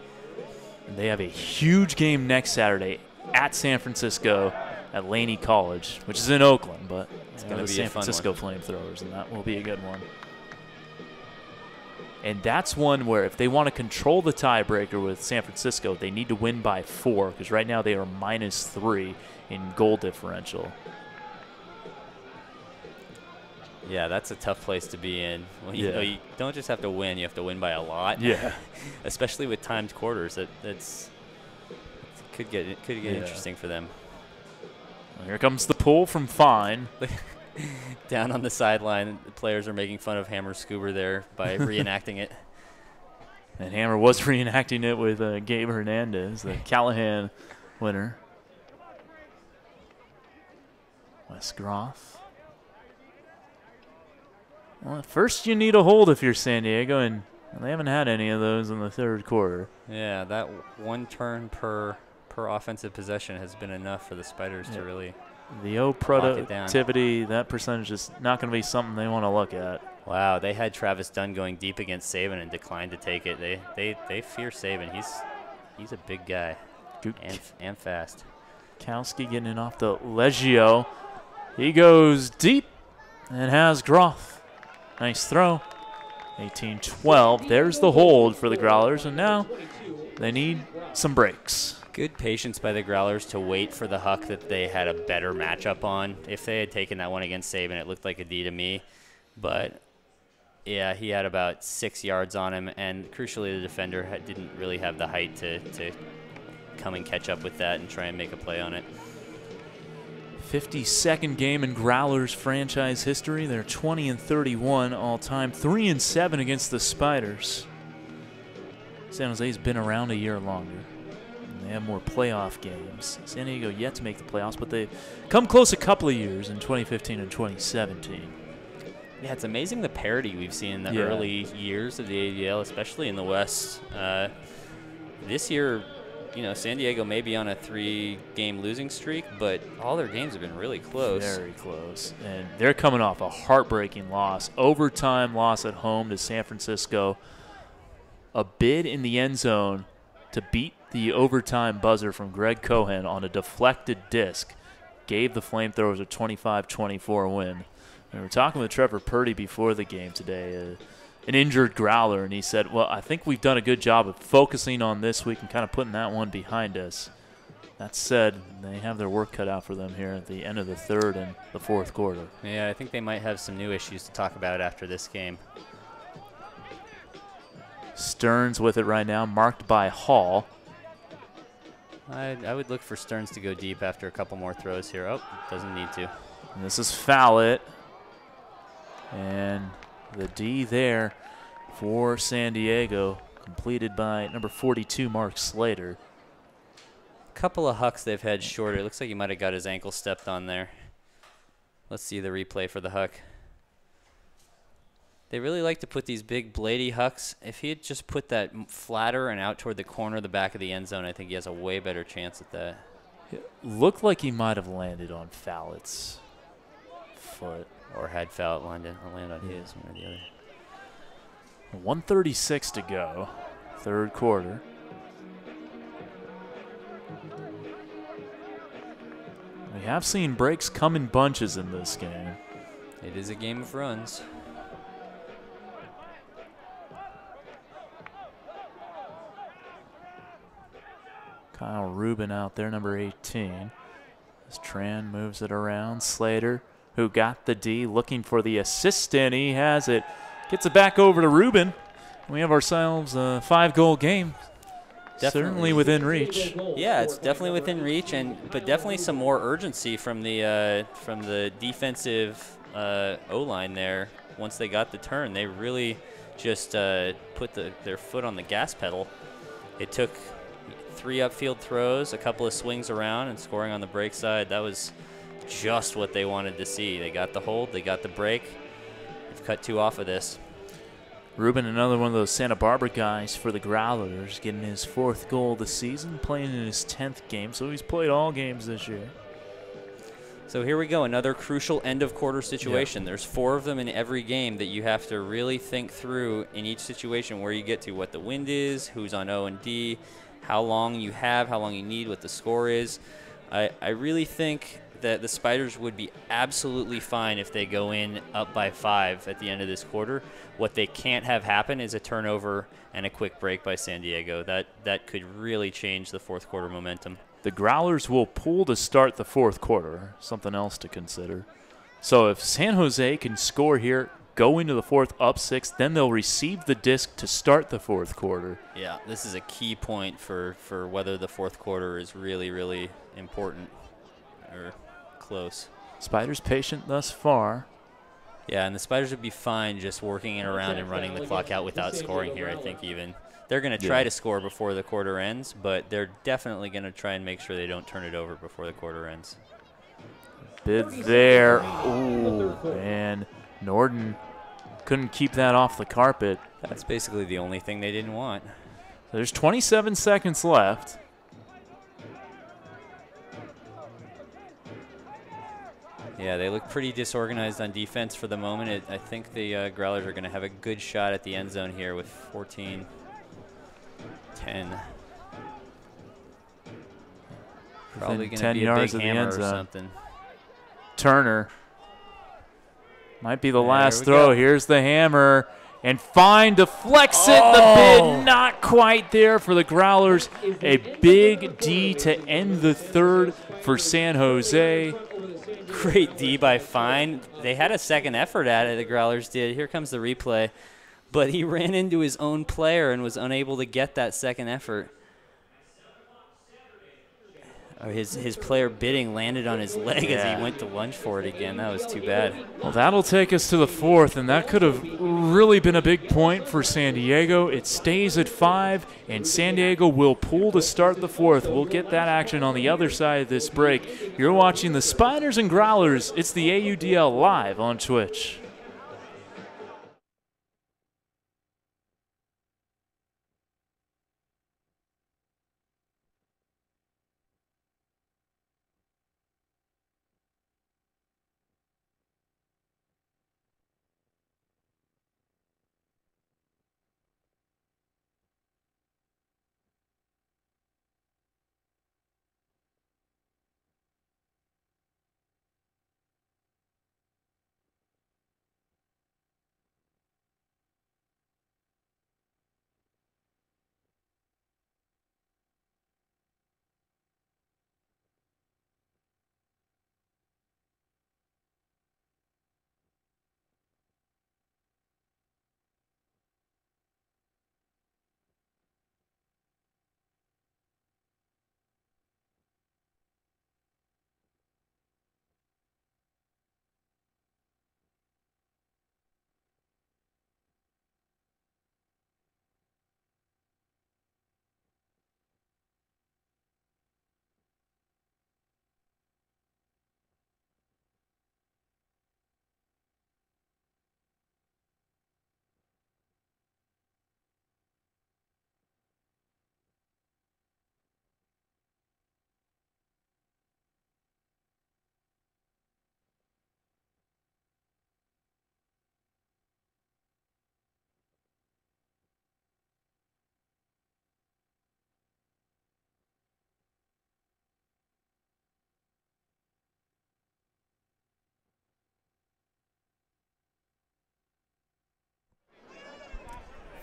And they have a huge game next Saturday at San Francisco at Laney College, which is in Oakland, but it's going to be San Francisco FlameThrowers, and that will be a good one. And that's one where if they want to control the tiebreaker with San Francisco, they need to win by 4, because right now they are -3 in goal differential. Yeah, that's a tough place to be in. Well, you know, you don't just have to win; you have to win by a lot. Yeah, especially with timed quarters. It could get interesting for them. Well, here comes the pull from Fine. Down on the sideline, the players are making fun of Hammer's scoober there by reenacting it. And Hammer was reenacting it with Gabe Hernandez, the Callahan winner. Wes Groff. Well, at first you need a hold if you're San Diego, and they haven't had any of those in the third quarter. Yeah, that one turn per offensive possession has been enough for the Spiders to really the O productivity, that percentage is not going to be something they want to look at. Wow, they had Travis Dunn going deep against Saban and declined to take it. They fear Saban. He's a big guy and fast. Kowski getting it off the Leggio. He goes deep and has Groff. Nice throw. 18-12. There's the hold for the Growlers, and now they need some breaks. Good patience by the Growlers to wait for the Huck that they had a better matchup on. If they had taken that one against Saban, it looked like a D to me. But, yeah, he had about 6 yards on him, and crucially the defender didn't really have the height to come and catch up with that and try and make a play on it. 52nd game in Growlers franchise history. They're 20-31 all-time, 3-7 against the Spiders. San Jose's been around a year longer. They have more playoff games. San Diego yet to make the playoffs, but they've come close a couple of years in 2015 and 2017. Yeah, it's amazing the parity we've seen in the early years of the AUDL, especially in the West. This year, you know, San Diego may be on a 3-game losing streak, but all their games have been really close. Very close. And they're coming off a heartbreaking loss, overtime loss at home to San Francisco. A bid in the end zone to beat The overtime buzzer from Greg Cohen on a deflected disc gave the FlameThrowers a 25-24 win. And we were talking with Trevor Purdy before the game today, an injured Growler, and he said, well, I think we've done a good job of focusing on this week and kind of putting that one behind us. That said, they have their work cut out for them here at the end of the third and the fourth quarter. Yeah, I think they might have some new issues to talk about after this game. Stearns with it right now, marked by Hall. I would look for Stearns to go deep after a couple more throws here. Oh, doesn't need to. And this is Fallett. And the D there for San Diego, completed by number 42, Mark Slater. Couple of hucks they've had shorter. It looks like he might have got his ankle stepped on there. Let's see the replay for the huck. They really like to put these big bladey hucks. If he had just put that flatter and out toward the corner of the back of the end zone, I think he has a way better chance at that. It looked like he might have landed on Fallett's foot. Or had Fallett land on his, one or the other. 1:36 to go, third quarter. We have seen breaks come in bunches in this game. It is a game of runs. Kyle Rubin out there, number 18. As Tran moves it around, Slater, who got the D, looking for the assist, and he has it. Gets it back over to Rubin. We have ourselves a 5-goal game. Certainly within reach. Yeah, it's definitely within reach, but definitely some more urgency from the defensive O-line there. Once they got the turn, they really just put their foot on the gas pedal. It took 3 upfield throws, a couple of swings around, and scoring on the break side. That was just what they wanted to see. They got the hold, they got the break. They've cut 2 off of this. Rubin, another one of those Santa Barbara guys for the Growlers, getting his 4th goal of the season, playing in his 10th game, so he's played all games this year. So here we go, another crucial end-of-quarter situation. There's 4 of them in every game that you have to really think through in each situation where you get to, what the wind is, who's on O and D, how long you have, how long you need, what the score is. I really think that the Spiders would be absolutely fine if they go in up by 5 at the end of this quarter. What they can't have happen is a turnover and a quick break by San Diego. That could really change the 4th quarter momentum. The Growlers will pull to start the 4th quarter, something else to consider. So if San Jose can score here, go into the 4th up 6, then they'll receive the disc to start the 4th quarter. Yeah, this is a key point for whether the 4th quarter is really, really important or close. Spiders patient thus far. Yeah, and the Spiders would be fine just working it around and running the clock out without scoring here, I think even. They're going to try to score before the quarter ends, but they're definitely going to try and make sure they don't turn it over before the quarter ends. Bid there. Ooh, and Norden couldn't keep that off the carpet. That's basically the only thing they didn't want. There's 27 seconds left. Yeah, they look pretty disorganized on defense for the moment. I think the Growlers are going to have a good shot at the end zone here with 14-10. Probably going to be a big hammer or something. Turner. Might be the last throw. Here's the hammer. And Fine deflects it. The bid not quite there for the Growlers. A big D to end the 3rd for San Jose. Great D by Fine. They had a second effort at it, the Growlers did. Here comes the replay. But he ran into his own player and was unable to get that second effort. His player bidding landed on his leg as he went to lunge for it again. That was too bad. Well, that'll take us to the 4th, and that could have really been a big point for San Diego. It stays at 5, and San Diego will pull to start the 4th. We'll get that action on the other side of this break. You're watching the Spiders and Growlers. It's the AUDL live on Twitch.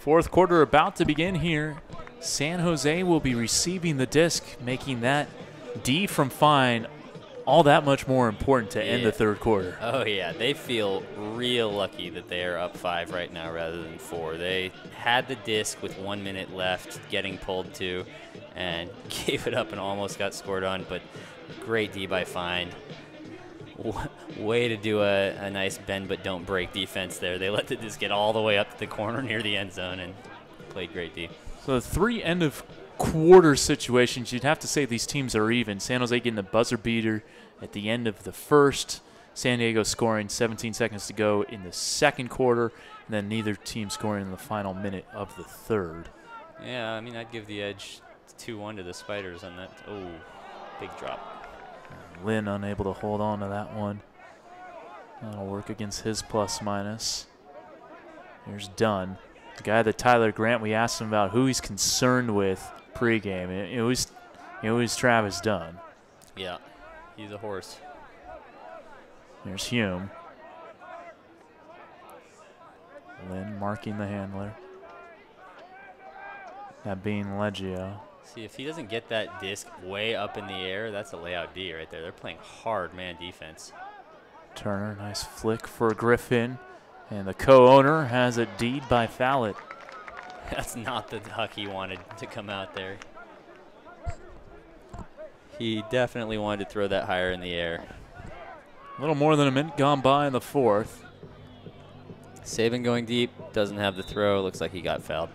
Fourth quarter about to begin here. San Jose will be receiving the disc, making that D from fine all that much more important to end the third quarter. Oh, yeah. They feel real lucky that they are up 5 right now rather than 4. They had the disc with 1 minute left, getting pulled to, and gave it up and almost got scored on, but great D by Fine. Way to do a nice bend but don't break defense there. They let the disc get all the way up to the corner near the end zone and played great D. So 3 end of quarter situations, you'd have to say these teams are even. San Jose getting the buzzer beater at the end of the first. San Diego scoring 17 seconds to go in the second quarter, and then neither team scoring in the final minute of the third. Yeah, I mean, I'd give the edge 2-1 to the Spiders on that. Oh, big drop. Lynn unable to hold on to that one. That'll work against his plus-minus. Here's Dunn. The guy that Tyler Grant, we asked him about who he's concerned with pregame. It was Travis Dunn. Yeah, he's a horse. There's Hume. Lynn marking the handler. That being Leggio. See, if he doesn't get that disc way up in the air, that's a layout D right there. They're playing hard man defense. Turner, nice flick for Griffin. And the co-owner has a deed by Fallett. That's not the duck he wanted to come out there. He definitely wanted to throw that higher in the air. A little more than a minute gone by in the fourth. Saban going deep, doesn't have the throw. Looks like he got fouled.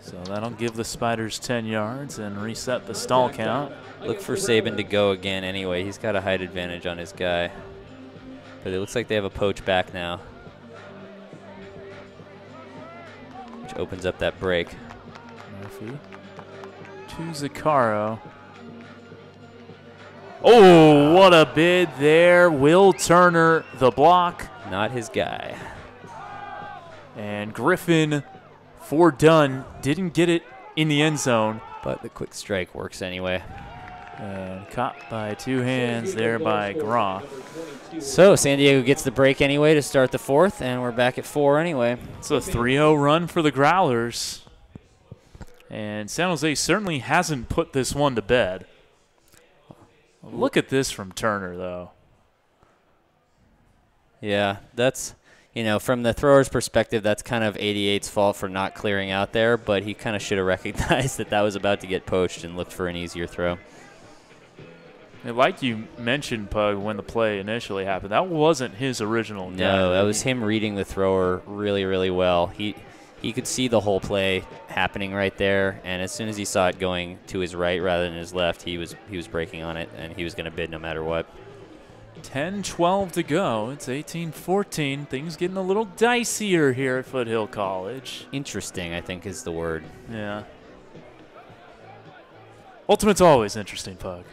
So that'll give the Spiders 10 yards and reset the stall count. Look for Saban to go again anyway. He's got a height advantage on his guy. But it looks like they have a poach back now, which opens up that break. Murphy to Zaccaro. Oh, what a bid there. Will Turner, the block. Not his guy. And Griffin for Dunn. Didn't get it in the end zone. But the quick strike works anyway. And caught by 2 hands there by Groff. So San Diego gets the break anyway to start the fourth, and we're back at 4 anyway. It's a 3-0 run for the Growlers. And San Jose certainly hasn't put this one to bed. Look at this from Turner, though. Yeah, that's, you know, from the thrower's perspective, that's kind of 88's fault for not clearing out there, but he kind of should have recognized that that was about to get poached and looked for an easier throw. And like you mentioned, Pug, when the play initially happened, that wasn't his original guy. No, that was him reading the thrower really, really well. He could see the whole play happening right there, and as soon as he saw it going to his right rather than his left, he was breaking on it, and he was going to bid no matter what. 10-12 to go. It's 18-14. Things getting a little dicier here at Foothill College. Interesting, I think, is the word. Yeah. Ultimate's always interesting, Pug.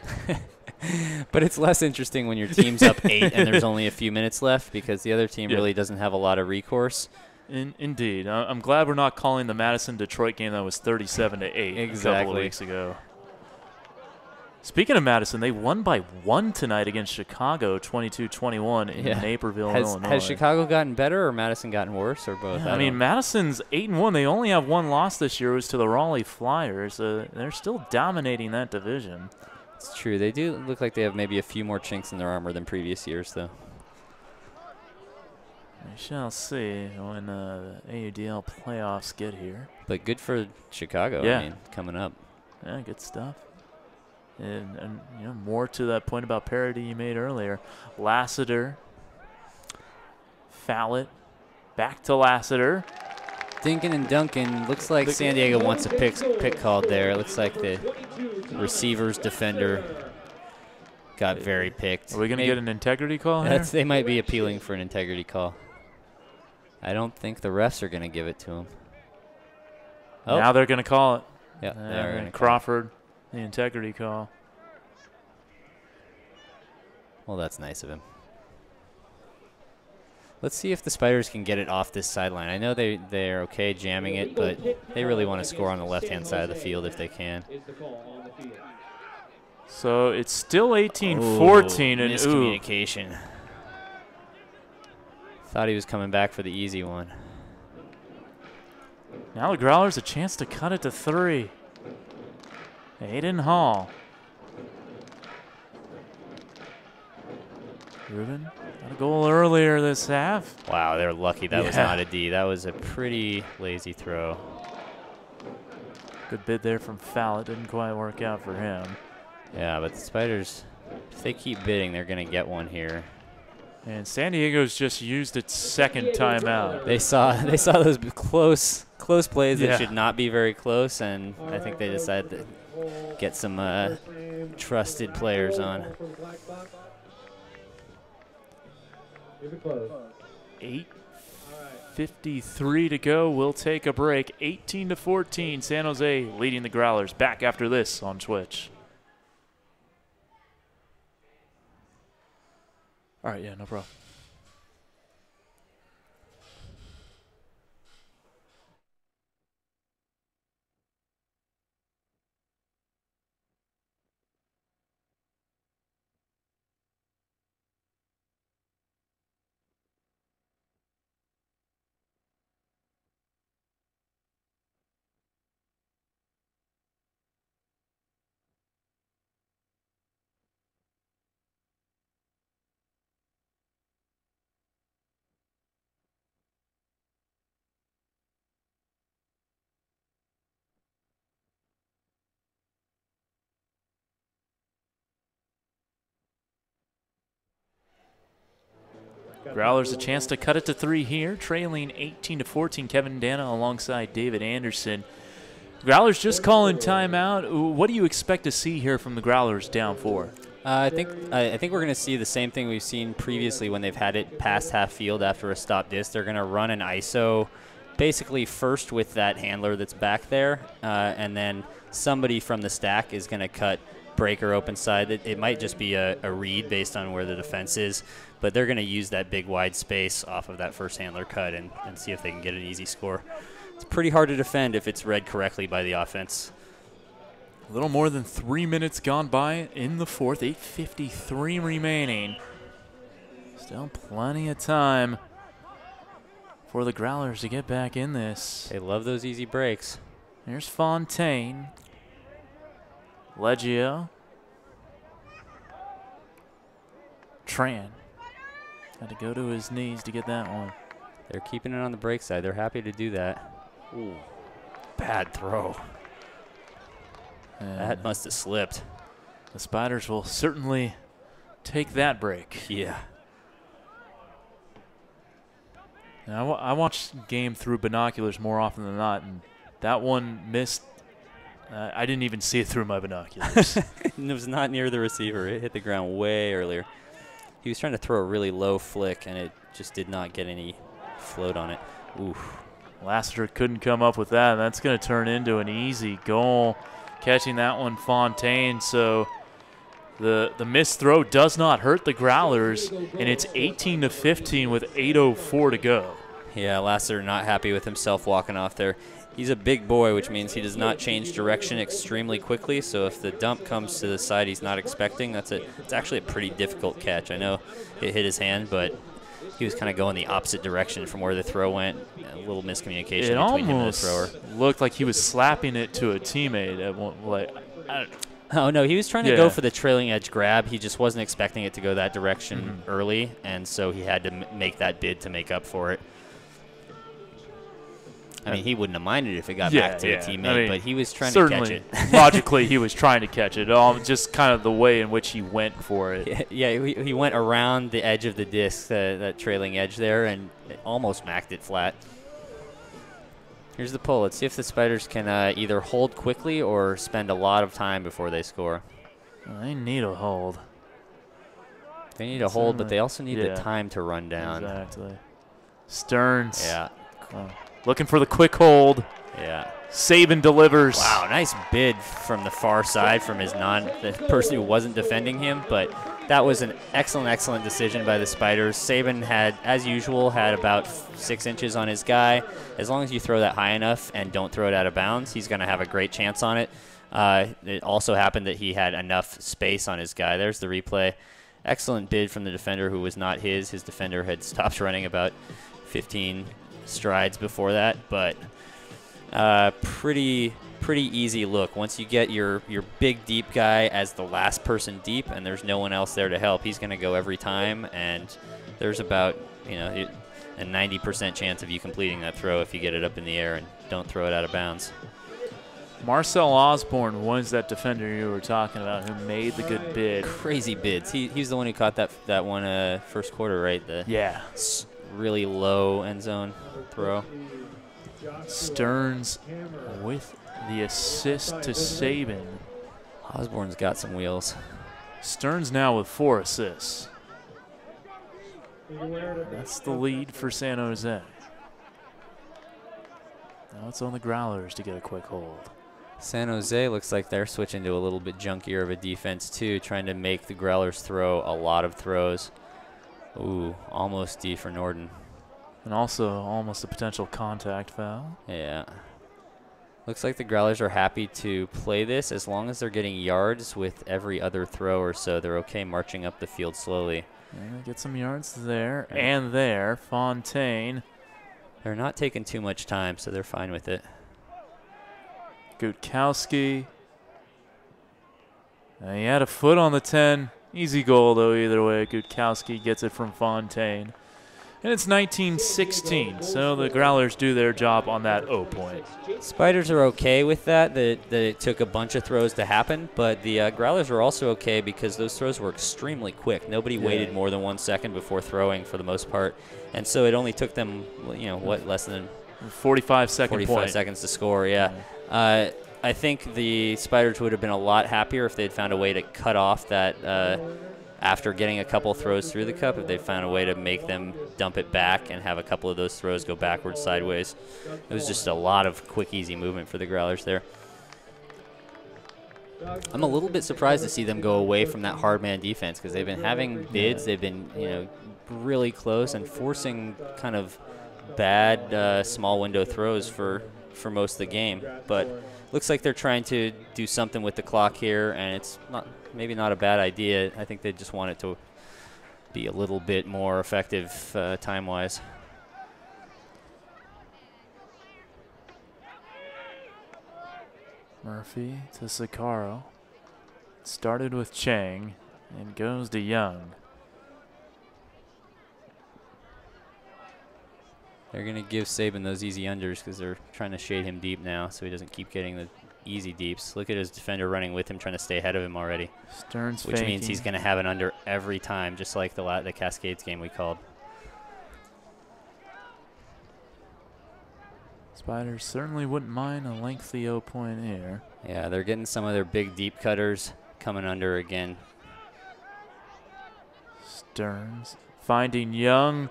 But it's less interesting when your team's up 8 and there's only a few minutes left because the other team really doesn't have a lot of recourse. Indeed. I'm glad we're not calling the Madison-Detroit game that was 37-8 a couple of weeks ago. Speaking of Madison, they won by 1 tonight against Chicago, 22-21 in Naperville, Illinois. Has Chicago gotten better or Madison gotten worse or both? I mean, Madison's 8-1. They only have 1 loss this year. It was to the Raleigh Flyers. They're still dominating that division. It's true. They do look like they have maybe a few more chinks in their armor than previous years, though. We shall see when the AUDL playoffs get here. But good for Chicago, I mean, coming up. Yeah, good stuff. And you know, more to that point about parity you made earlier. Lassiter, Fallett, back to Lassiter. Dinkin and Duncan. Looks like San Diego wants a pick called there. It looks like the receiver's defender got very picked. Are we going to get an integrity call here? They might be appealing for an integrity call. I don't think the refs are going to give it to him. Oh. Now they're going to call it. Yeah, they're going to Crawford, the integrity call. Well, that's nice of him. Let's see if the Spiders can get it off this sideline. I know they're okay jamming it, but they really want to score on the left-hand side of the field if they can. So it's still 18-14. And miscommunication. Thought he was coming back for the easy one. Now the Growlers a chance to cut it to 3. Aiden Hall. Ruben got a goal earlier this half. Wow, they're lucky that was not a D. That was a pretty lazy throw. Good bid there from Fowl. It didn't quite work out for him. Yeah, but the Spiders, if they keep bidding, they're going to get one here. And San Diego's just used its second timeout. They saw those close plays that should not be very close, and I think they decided to get some trusted players on. 8:53 to go. We'll take a break. 18-14. San Jose leading the Growlers. Back after this on Twitch. All right, yeah, no problem. Growlers a chance to cut it to 3 here, trailing 18-14. Kevin Dana alongside David Anderson. Growlers just calling timeout. What do you expect to see here from the Growlers down 4? I think we're going to see the same thing we've seen previously when they've had it past half field after a stop disc. They're going to run an ISO basically first with that handler that's back there, and then somebody from the stack is going to cut breaker open side. It might just be a read based on where the defense is, but they're going to use that big wide space off of that first handler cut and see if they can get an easy score. It's pretty hard to defend if it's read correctly by the offense. A little more than 3 minutes gone by in the 4th. 8:53 remaining. Still plenty of time for the Growlers to get back in this. They love those easy breaks. Here's Fontaine. Leggio. Tran. Had to go to his knees to get that one. They're keeping it on the break side. They're happy to do that. Ooh, bad throw. That must have slipped. The Spiders will certainly take that break. Yeah. Now, I watch game through binoculars more often than not, and that one missed. I didn't even see it through my binoculars. It was not near the receiver. It hit the ground way earlier. He was trying to throw a really low flick, and it just did not get any float on it. Oof. Lassiter couldn't come up with that, and that's going to turn into an easy goal. Catching that one, Fontaine. So the missed throw does not hurt the Growlers, and it's 18-15 with 8:04 to go. Yeah, Lassiter not happy with himself walking off there. He's a big boy, which means he does not change direction extremely quickly. So if the dump comes to the side he's not expecting, it's actually a pretty difficult catch. I know it hit his hand, but he was kind of going the opposite direction from where the throw went. A little miscommunication between him and the thrower. It looked like he was slapping it to a teammate at one. Oh, no, he was trying to go for the trailing edge grab. He just wasn't expecting it to go that direction early, and so he had to make that bid to make up for it. I mean, he wouldn't have minded if it got back to a teammate, but he was trying to catch it. Logically, he was trying to catch it. Just kind of the way in which he went for it. Yeah, he went around the edge of the disc, that trailing edge there, and it almost macked it flat. Here's the pull. Let's see if the Spiders can either hold quickly or spend a lot of time before they score. They need a hold. They need a hold, but they also need the time to run down. Exactly. Stearns. Yeah. Looking for the quick hold. Yeah. Saban delivers. Wow, nice bid from the far side from the person who wasn't defending him, but that was an excellent decision by the Spiders. Saban had, as usual, had about 6 inches on his guy. As long as you throw that high enough and don't throw it out of bounds, he's going to have a great chance on it. It also happened that he had enough space on his guy. There's the replay. Excellent bid from the defender who was not his. His defender had stopped running about 15 strides before that, but Pretty easy look. Once you get your big deep guy as the last person deep and there's no one else there to help, he's going to go every time, and there's about a 90% chance of you completing that throw if you get it up in the air and don't throw it out of bounds. Marcel Osborne was that defender you were talking about who made the good bid. Crazy bids. He's the one who caught that one first quarter, right? Yeah. Really low end zone throw. Stearns with the assist to Saban. Osborne's got some wheels. Stearns now with 4 assists. That's the lead for San Jose. Now it's on the Growlers to get a quick hold. San Jose looks like they're switching to a little bit junkier of a defense too, trying to make the Growlers throw a lot of throws. Ooh, almost D for Norden. And also almost a potential contact foul. Yeah. Looks like the Growlers are happy to play this as long as they're getting yards with every other throw or so. They're okay marching up the field slowly. Yeah, get some yards there and there. Fontaine. They're not taking too much time, so they're fine with it. Gutkowski. He had a foot on the 10. Easy goal, though, either way. Gutkowski gets it from Fontaine. And it's 19-16, so the Growlers do their job on that O point. Spiders are okay with that it took a bunch of throws to happen, but the Growlers are also okay because those throws were extremely quick. Nobody waited more than 1 second before throwing for the most part, and so it only took them, less than 45 seconds to score, yeah. I think the Spiders would have been a lot happier if they'd found a way to cut off that after getting a couple throws through the cup, if they found a way to make them dump it back and have a couple of those throws go backwards, sideways. It was just a lot of quick, easy movement for the Growlers there. I'm a little bit surprised to see them go away from that hard man defense because they've been having bids. They've been, really close and forcing kind of bad small window throws for most of the game. But looks like they're trying to do something with the clock here, and it's maybe not a bad idea. I think they just want it to be a little bit more effective time-wise. Murphy to Sakaro. Started with Chang and goes to Young. They're going to give Saban those easy unders because they're trying to shade him deep now so he doesn't keep getting the easy deeps. Look at his defender running with him, trying to stay ahead of him already. Stearns which means he's going to have an under every time, just like the Cascades game we called. Spiders certainly wouldn't mind a lengthy O point here. Yeah, they're getting some of their big deep cutters coming under again. Stearns finding Young.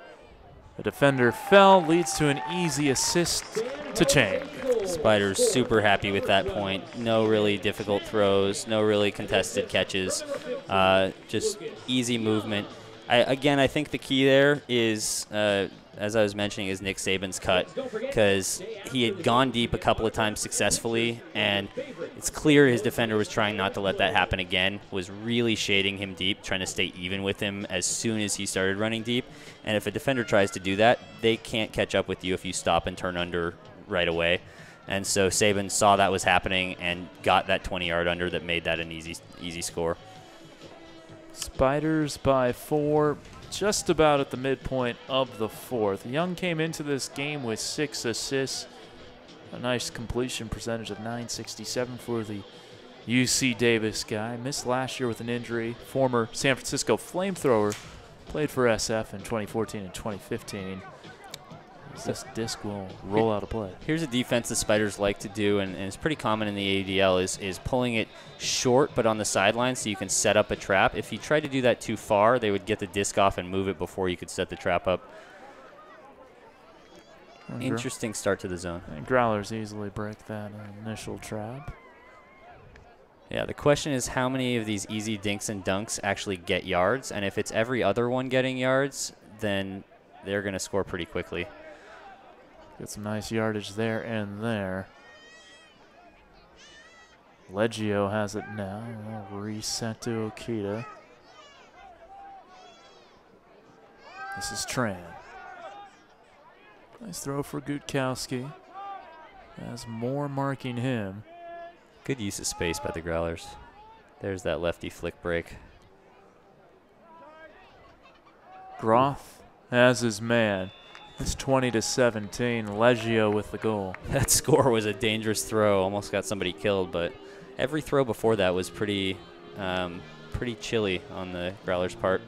The defender fell, leads to an easy assist to Chang. Spiders super happy with that point. No really difficult throws, no really contested catches, just easy movement. I think the key there is, as I was mentioning, is Nick Saban's cut, because he had gone deep a couple of times successfully, and it's clear his defender was trying not to let that happen again, was really shading him deep, trying to stay even with him as soon as he started running deep. And if a defender tries to do that, they can't catch up with you if you stop and turn under right away. And so Saban saw that was happening and got that 20-yard under that made that an easy score. Spiders by 4, just about at the midpoint of the 4th. Young came into this game with 6 assists, a nice completion percentage of .967 for the UC Davis guy. Missed last year with an injury. Former San Francisco FlameThrower, played for SF in 2014 and 2015. This disc will roll out of play. Here's a defense the Spiders like to do, and it's pretty common in the AUDL, is pulling it short but on the sideline so you can set up a trap. If you try to do that too far, they would get the disc off and move it before you could set the trap up. Interesting start to the zone. And Growlers easily break that initial trap. Yeah, the question is how many of these easy dinks and dunks actually get yards, and if it's every other one getting yards, then they're going to score pretty quickly. Get some nice yardage there and there. Leggio has it now. Reset to Okita. This is Tran. Nice throw for Gutkowski. Has more marking him. Good use of space by the Growlers. There's that lefty flick break. Groth has his man. It's 20-17. Leggio with the goal. That score was a dangerous throw. Almost got somebody killed, but every throw before that was pretty chilly on the Growlers' part.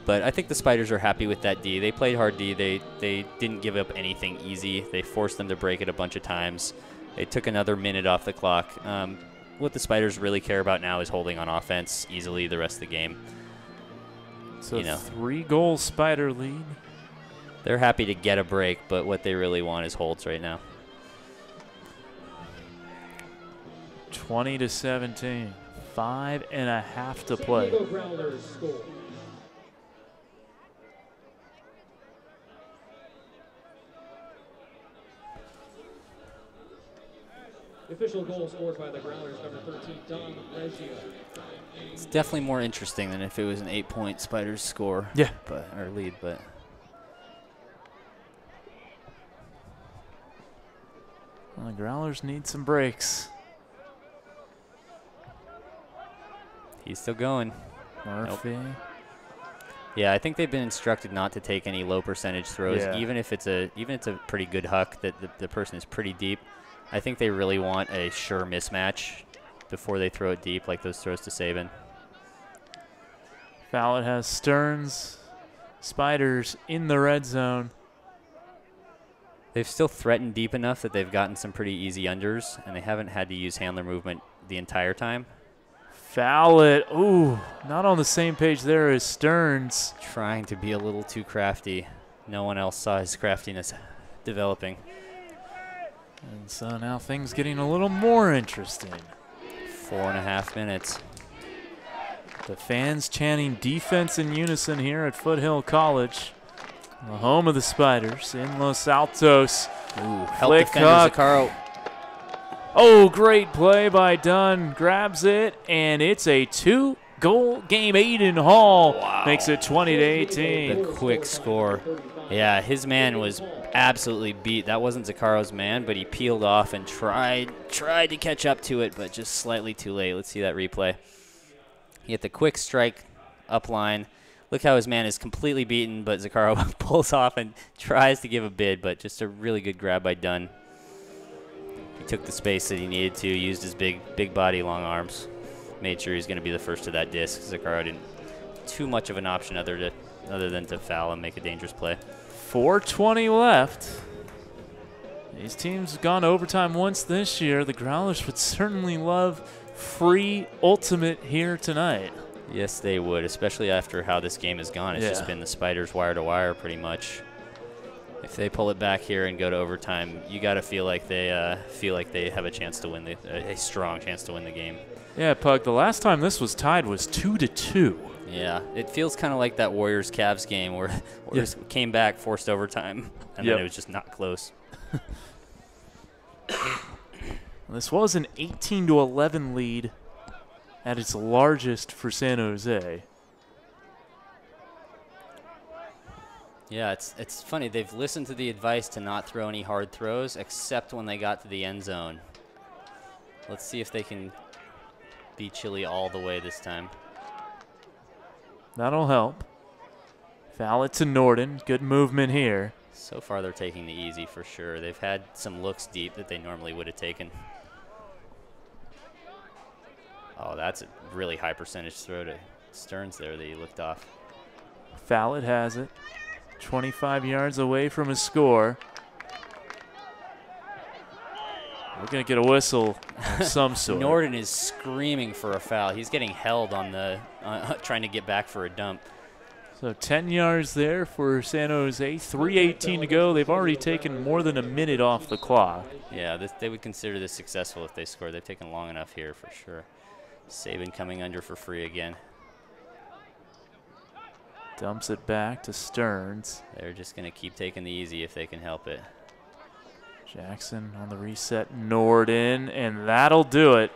But I think the Spiders are happy with that D. They played hard D. They didn't give up anything easy. They forced them to break it a bunch of times. They took another minute off the clock. What the Spiders really care about now is holding on offense easily the rest of the game. It's a 3-goal Spider lead. They're happy to get a break, but what they really want is holds right now. 20-17. 5.5 to play. The official goal scored by the Growlers, number 13, Don Reggio. It's definitely more interesting than if it was an 8-point Spiders score. Yeah. Or lead, but. Well, the Growlers need some breaks. He's still going. Murphy. Nope. Yeah, I think they've been instructed not to take any low percentage throws, even if it's a pretty good huck that the person is pretty deep. I think they really want a sure mismatch before they throw it deep, like those throws to Saban. Fallett has Stearns. Spiders in the red zone. They've still threatened deep enough that they've gotten some pretty easy unders, and they haven't had to use handler movement the entire time. Fallett, ooh, not on the same page there as Stearns. Trying to be a little too crafty. No one else saw his craftiness developing. And so now things getting a little more interesting. 4.5 minutes. The fans chanting defense in unison here at Foothill College, the home of the Spiders in Los Altos. Ooh, help defender Zaccaro. Oh, great play by Dunn. Grabs it, and it's a 2-goal game. Aiden Hall makes it 20-18. The quick score. Yeah, his man was absolutely beat. That wasn't Zaccaro's man, but he peeled off and tried to catch up to it, but just slightly too late. Let's see that replay. He hit the quick strike up line. Look how his man is completely beaten, but Zaccaro pulls off and tries to give a bid, but just a really good grab by Dunn. He took the space that he needed to, used his big body, long arms, made sure he's going to be the first to that disc. Zaccaro didn't too much of an option other than to foul and make a dangerous play. 4:20 left. These teams have gone overtime once this year. The Growlers would certainly love free ultimate here tonight. Yes, they would, especially after how this game has gone. It's just been the Spiders wire to wire pretty much. If they pull it back here and go to overtime, you got to feel like they have a chance to win a strong chance to win the game. Yeah, Pug. The last time this was tied was 2-2. Yeah, it feels kind of like that Warriors-Cavs game where Warriors came back, forced overtime, and then it was just not close. This was an 18-11 lead at its largest for San Jose. Yeah, it's funny. They've listened to the advice to not throw any hard throws except when they got to the end zone. Let's see if they can be chilly all the way this time. That'll help. Foul it to Norden. Good movement here. So far, they're taking the easy for sure. They've had some looks deep that they normally would have taken. Oh, that's a really high percentage throw to Stearns there that he looked off. Fallett has it. 25 yards away from his score. We're going to get a whistle of some sort. Norden is screaming for a foul. He's getting held on the trying to get back for a dump. So 10 yards there for San Jose. 3:18 to go. They've already taken more than a minute off the clock. Yeah, they would consider this successful if they score. They've taken long enough here for sure. Saban coming under for free again. Dumps it back to Stearns. They're just going to keep taking the easy if they can help it. Jackson on the reset. Norden, and that'll do it.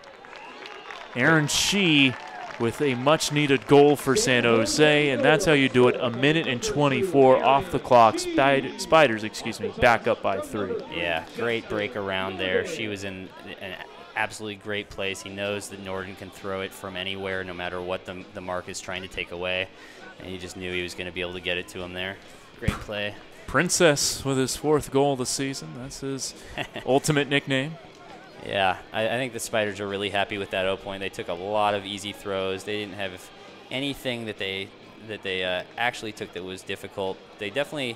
Aaron Shee with a much-needed goal for San Jose, and that's how you do it. 1:24 off the clock. Spiders, back up by 3. Yeah, great break around there. She was in an absolutely great place. He knows that Norden can throw it from anywhere, no matter what the mark is trying to take away, and he just knew he was going to be able to get it to him there. Great play. Princess with his 4th goal of the season. That's his ultimate nickname. Yeah, I think the Spiders are really happy with that 0 point. They took a lot of easy throws. They didn't have anything that they actually took that was difficult. They definitely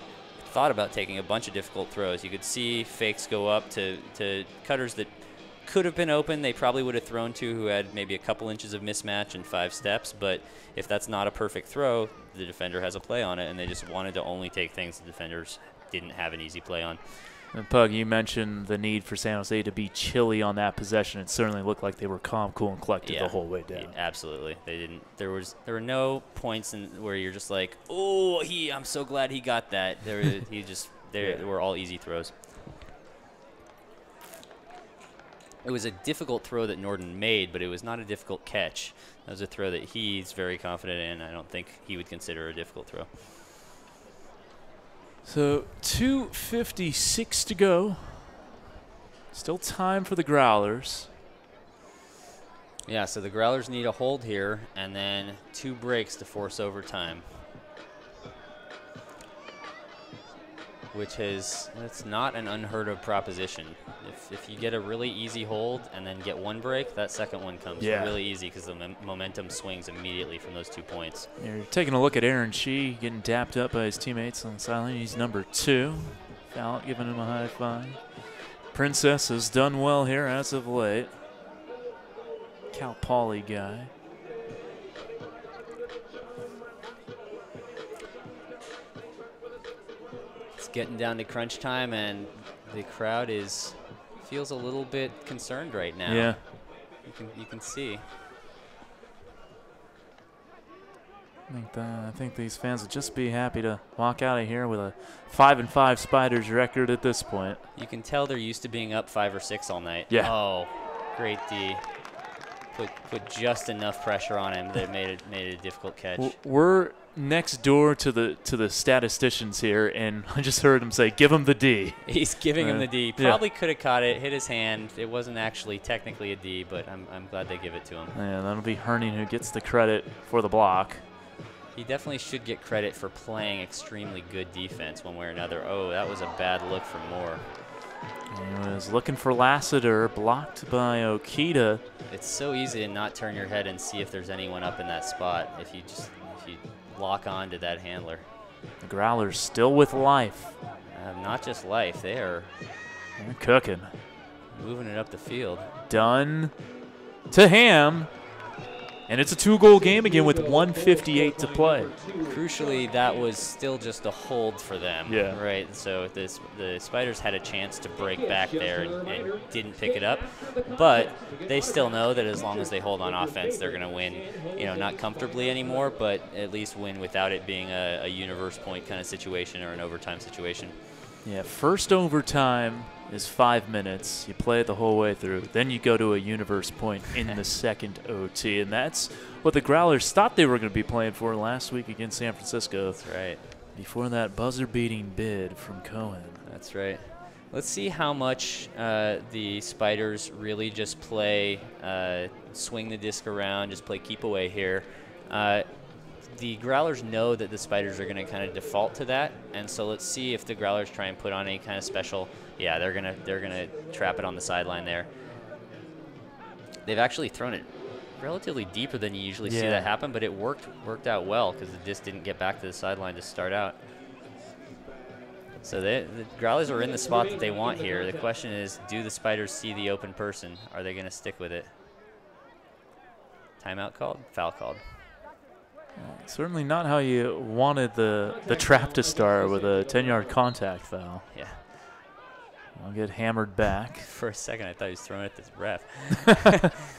thought about taking a bunch of difficult throws. You could see fakes go up to cutters that could have been open. They probably would have thrown to who had maybe a couple inches of mismatch and 5 steps. But if that's not a perfect throw, the defender has a play on it, and they just wanted to only take things the defenders didn't have an easy play on. And Pug, you mentioned the need for San Jose to be chilly on that possession. It certainly looked like they were calm, cool, and collected the whole way down. Yeah, absolutely. They didn't. There were no points where you're just like, oh, I'm so glad he got that. They were all easy throws. It was a difficult throw that Norden made, but it was not a difficult catch. That was a throw that he's very confident in. I don't think he would consider a difficult throw. So 2:56 to go. Still time for the Growlers. Yeah, so the Growlers need a hold here and then 2 breaks to force overtime. That's not an unheard of proposition. If you get a really easy hold and then get 1 break, that second one comes really easy because the momentum swings immediately from those 2 points. You're taking a look at Aaron Shee getting dapped up by his teammates on the sideline. He's number 2. Fallon giving him a high five. Princess has done well here as of late. Cal Poly guy. Getting down to crunch time, and the crowd feels a little bit concerned right now. Yeah, you can see. I think these fans would just be happy to walk out of here with a 5-5 Spiders record at this point. You can tell they're used to being up 5 or 6 all night. Yeah. Oh, great D. Put just enough pressure on him that it made it a difficult catch. Well, we're next door to the statisticians here, and I just heard him say, "Give him the D." He's giving him the D. Probably could have caught it, hit his hand. It wasn't actually technically a D, but I'm glad they give it to him. Yeah, that'll be Herning who gets the credit for the block. He definitely should get credit for playing extremely good defense one way or another. Oh, that was a bad look for Moore. He was looking for Lassiter, blocked by Okita. It's so easy to not turn your head and see if there's anyone up in that spot if you lock on to that handler. The Growlers still with life. Not just life, they're cooking. Moving it up the field. Done to Ham. And it's a 2-goal game again with 1:58 to play. Crucially, that was still just a hold for them. Yeah. Right. So the Spiders had a chance to break back there and didn't pick it up. But they still know that as long as they hold on offense, they're going to win. Not comfortably anymore, but at least win without it being a universe point kind of situation or an overtime situation. Yeah. First overtime is 5 minutes. You play it the whole way through. Then you go to a universe point in the second OT. And that's what the Growlers thought they were going to be playing for last week against San Francisco. That's right. Before that buzzer-beating bid from Cohen. That's right. Let's see how much the Spiders really just play, swing the disc around, just play keep away here. The Growlers know that the Spiders are going to kind of default to that, and so let's see if the Growlers try and put on any kind of special. Yeah, they're gonna trap it on the sideline there. They've actually thrown it relatively deeper than you usually see that happen, but it worked out well because the disc didn't get back to the sideline to start out. So the Growlers are in the spot that they want here. The question is, do the Spiders see the open person? Are they going to stick with it? Timeout called? Foul called. Certainly not how you wanted the trap to start with a 10-yard contact foul. Yeah. I'll get hammered back. For a second, I thought he was throwing it at the ref.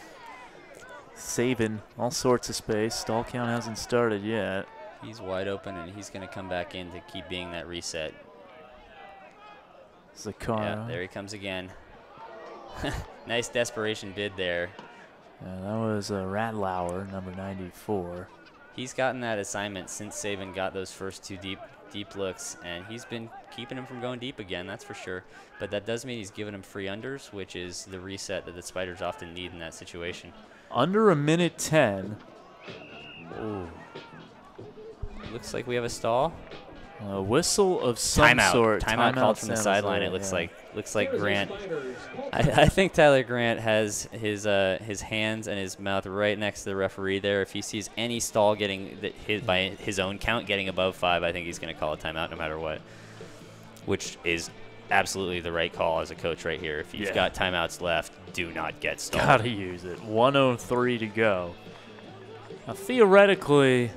Saving all sorts of space. Stall count hasn't started yet. He's wide open, and he's going to come back in to keep being that reset. Zakara. Yeah, there he comes again. Nice desperation bid there. That was Radlauer, number 94. He's gotten that assignment since Saban got those first 2 deep looks, and he's been keeping him from going deep again, that's for sure. But that does mean he's giving him free unders, which is the reset that the Spiders often need in that situation. Under a minute 10. Ooh. Looks like we have a stall. A whistle of some sort. Timeout called from the sideline. It looks like Grant. I think Tyler Grant has his hands and his mouth right next to the referee there. If he sees any stall getting by his own count getting above 5, I think he's going to call a timeout no matter what, which is absolutely the right call as a coach right here. If you've got timeouts left, do not get stalled. Gotta use it. 1:03 to go. Now, theoretically,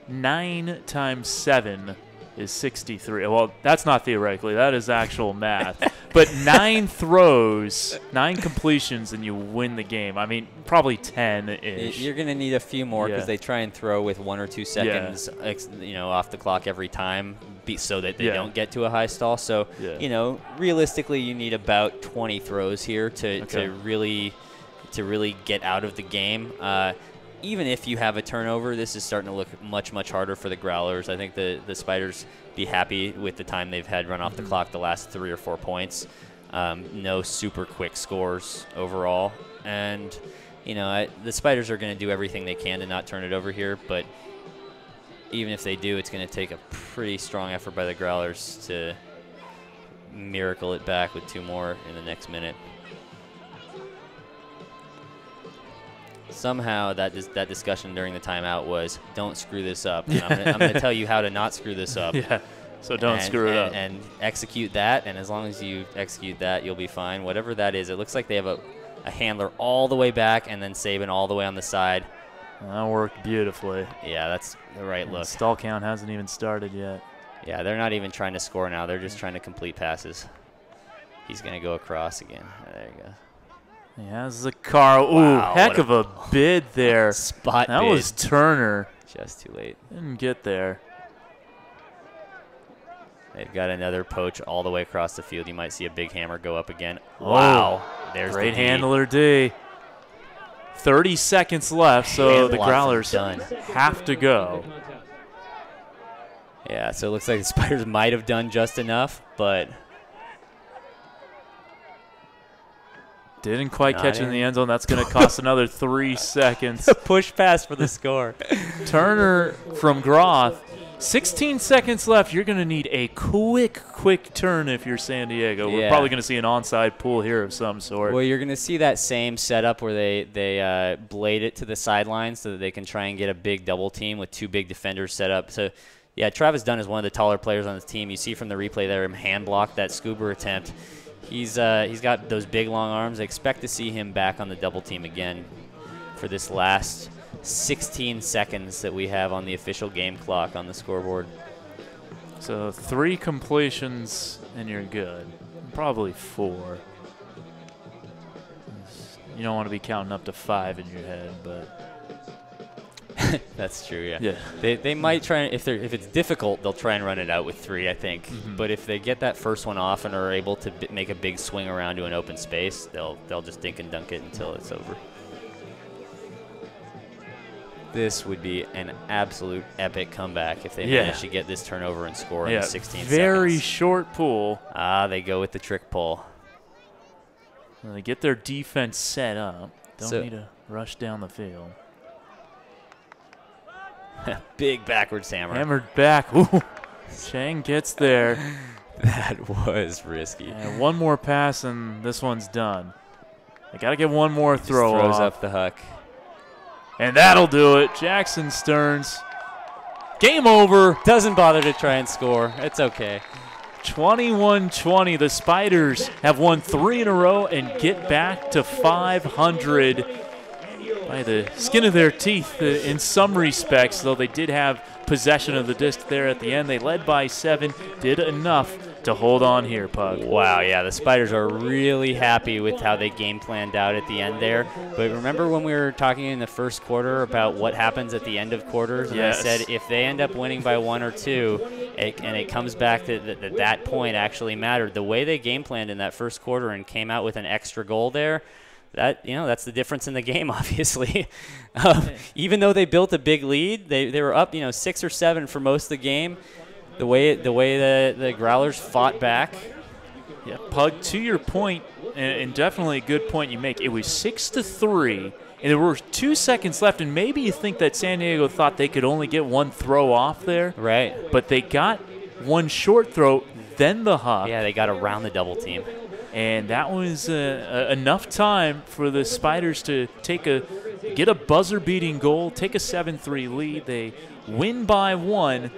9 times 7 is 63. Well, that's not theoretically. That is actual math. But 9 throws, 9 completions, and you win the game. I mean, probably 10-ish. You're going to need a few more because they try and throw with 1 or 2 seconds off the clock every time so that they don't get to a high stall. So, realistically, you need about 20 throws here to really get out of the game. Even if you have a turnover, this is starting to look much, much harder for the Growlers. I think the Spiders be happy with the time they've had run off the clock the last 3 or 4 points. No super quick scores overall. And, the Spiders are going to do everything they can to not turn it over here. But even if they do, it's going to take a pretty strong effort by the Growlers to miracle it back with 2 more in the next minute. Somehow that discussion during the timeout was, don't screw this up. And I'm going to tell you how to not screw this up. Yeah, so don't screw it up. And execute that, and as long as you execute that, you'll be fine. Whatever that is, it looks like they have a handler all the way back and then Saban all the way on the side. That worked beautifully. Yeah, that's the right look. Stall count hasn't even started yet. Yeah, they're not even trying to score now. They're just trying to complete passes. He's going to go across again. There you go. He has the car. Ooh, wow, heck of a bid there. Spot that bid. was Turner. Just too late. Didn't get there. They've got another poach all the way across the field. You might see a big hammer go up again. Wow. There's great the handler D. 30 seconds left, so the Growlers have to go. Yeah, so it looks like the Spiders might have done just enough, but didn't quite catch it in the end zone. That's going to cost another 3 seconds. Push pass for the score. Turner from Groth. 16 seconds left. You're going to need a quick turn if you're San Diego. We're probably going to see an onside pull here of some sort. Well, you're going to see that same setup where they blade it to the sideline so that they can try and get a big double team with 2 big defenders set up. So, yeah, Travis Dunn is one of the taller players on the team. You see from the replay there him hand block that scuba attempt. He's got those big, long arms. I expect to see him back on the double team again for this last 16 seconds that we have on the official game clock on the scoreboard. So 3 completions and you're good. Probably 4. You don't want to be counting up to 5 in your head, but that's true. Yeah. They might try, if it's difficult, they'll try and run it out with 3, I think. But if they get that first one off and are able to make a big swing around to an open space, they'll just dink and dunk it until it's over. This would be an absolute epic comeback if they manage to get this turnover and score in 16 seconds. Very short pull. They go with the trick pull. They get their defense set up. Don't need to rush down the field. Big backwards hammer. Hammered back. Ooh. Chang gets there. That was risky. And one more pass and this one's done. They got to get one more throw throws off. Up the huck. And that'll do it. Jackson Stearns. Game over. Doesn't bother to try and score. It's okay. 21-20. The Spiders have won 3 in a row and get back to 500 by the skin of their teeth in some respects, though they did have possession of the disc there at the end. They led by 7, did enough to hold on here, Pug. Wow, yeah, the Spiders are really happy with how they game planned out at the end there. But remember when we were talking in the first quarter about what happens at the end of quarters? And I said if they end up winning by 1 or 2, and it comes back to that point actually mattered. The way they game planned in that first quarter and came out with an extra goal there, that's the difference in the game, obviously. Even though they built a big lead, they were up 6 or 7 for most of the game. The way the Growlers fought back. Yeah, Pug, to your point, and definitely a good point you make, it was 6-3, and there were 2 seconds left, and maybe you think that San Diego thought they could only get one throw off there. Right. But they got one short throw, then the hop. Yeah, they got around the double team. And that was enough time for the Spiders to get a buzzer-beating goal, take a 7-3 lead. They win by 1.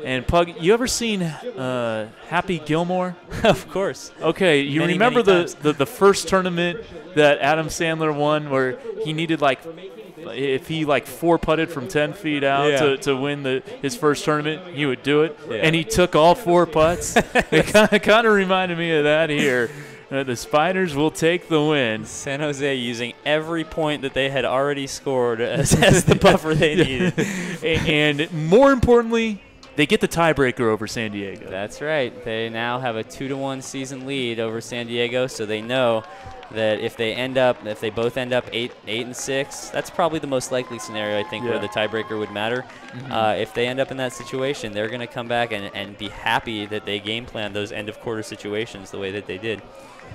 And Pug, you ever seen Happy Gilmore? Of course. Okay, you remember the first tournament that Adam Sandler won where he needed if he 4-putted from 10 feet out to win his first tournament, he would do it. Yeah. And he took all 4 putts. It kind of reminded me of that here. The Spiders will take the win. San Jose using every point that they had already scored as the buffer they needed. And more importantly, they get the tiebreaker over San Diego. That's right. They now have a 2-1 season lead over San Diego, so they know that if they both end up 8-6, that's probably the most likely scenario, I think, where the tiebreaker would matter. Mm-hmm. If they end up in that situation, they're going to come back and be happy that they game planned those end of quarter situations the way that they did.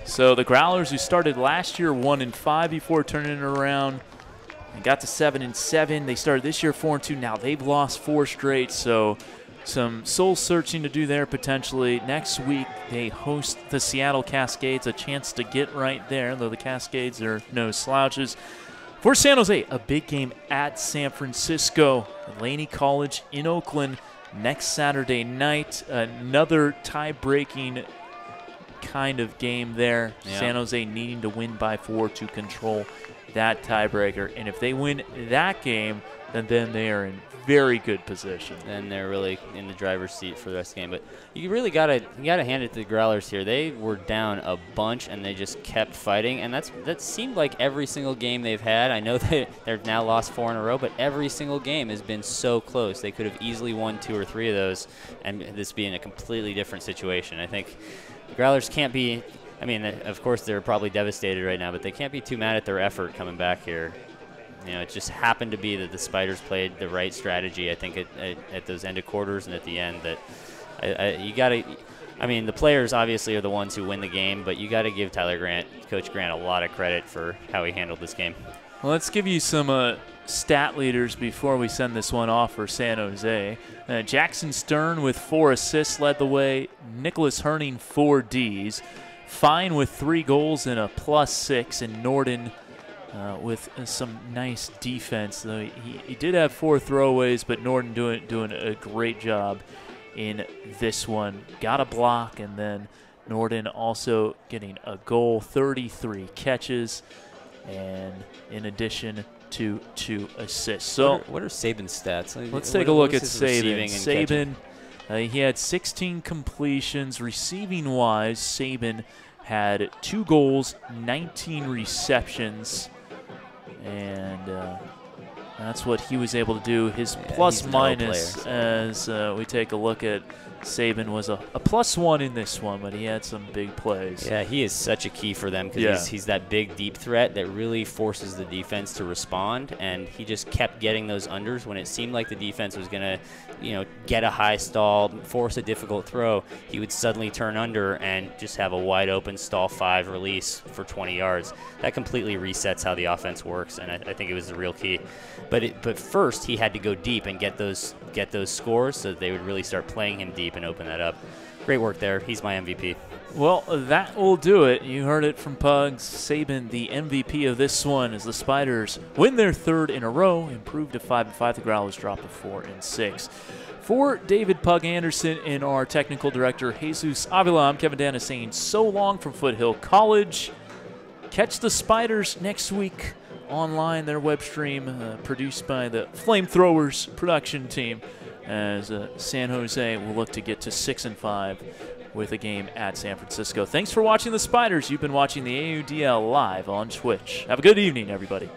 So the Growlers, who started last year 1-5 before turning it around and got to 7-7, they started this year 4-2. Now they've lost 4 straight, so some soul searching to do there potentially. Next week they host the Seattle Cascades, a chance to get right there, though the Cascades are no slouches. For San Jose, a big game at San Francisco, Laney College in Oakland next Saturday night. Another tie-breaking kind of game there. Yeah. San Jose needing to win by 4 to control that tiebreaker. And if they win that game, then they are in very good position. And they're really in the driver's seat for the rest of the game. But you really gotta hand it to the Growlers here. They were down a bunch and they just kept fighting. And that seemed like every single game they've had. I know that they've now lost 4 in a row, but every single game has been so close. They could have easily won 2 or 3 of those, and this being a completely different situation. I think the Growlers can't be. I mean, of course they're probably devastated right now, but they can't be too mad at their effort coming back here. It just happened to be that the Spiders played the right strategy, I think, at those end of quarters and at the end. That you got to. I mean, the players obviously are the ones who win the game, but you got to give Coach Grant, a lot of credit for how he handled this game. Well, let's give you some stat leaders before we send this one off for San Jose. Jackson Stern with 4 assists led the way. Nicholas Herning 4 Ds. Fine with 3 goals and a +6, and Norden with some nice defense. Though he did have 4 throwaways, but Norden doing a great job in this one. Got a block, and then Norden also getting a goal, 33 catches, and in addition to 2 assists. So what are Saban's stats? Let's take a look at Saban. Saban, he had 16 completions. Receiving-wise, Saban had 2 goals, 19 receptions, and that's what he was able to do. His plus-minus, as we take a look at Saban, was a +1 in this one, but he had some big plays. Yeah, he is such a key for them because he's that big, deep threat that really forces the defense to respond, and he just kept getting those unders when it seemed like the defense was going to, get a high stall, force a difficult throw. He would suddenly turn under and just have a wide-open stall 5 release for 20 yards. That completely resets how the offense works, and I think it was the real key. But first, he had to go deep and get those scores so that they would really start playing him deep and open that up. Great work there. He's my MVP. Well, that will do it. You heard it from Pugs. Saban, the MVP of this one, as the Spiders win their 3rd in a row, improve to 5-5. The Growlers drop to 4-6. For David Pug Anderson and our technical director, Jesus Avila, I'm Kevin Dana saying so long from Foothill College. Catch the Spiders next week online, their web stream produced by the FlameThrowers production team, as San Jose will look to get to 6-5 with a game at San Francisco. Thanks for watching the Spiders. You've been watching the AUDL live on Twitch. Have a good evening, everybody.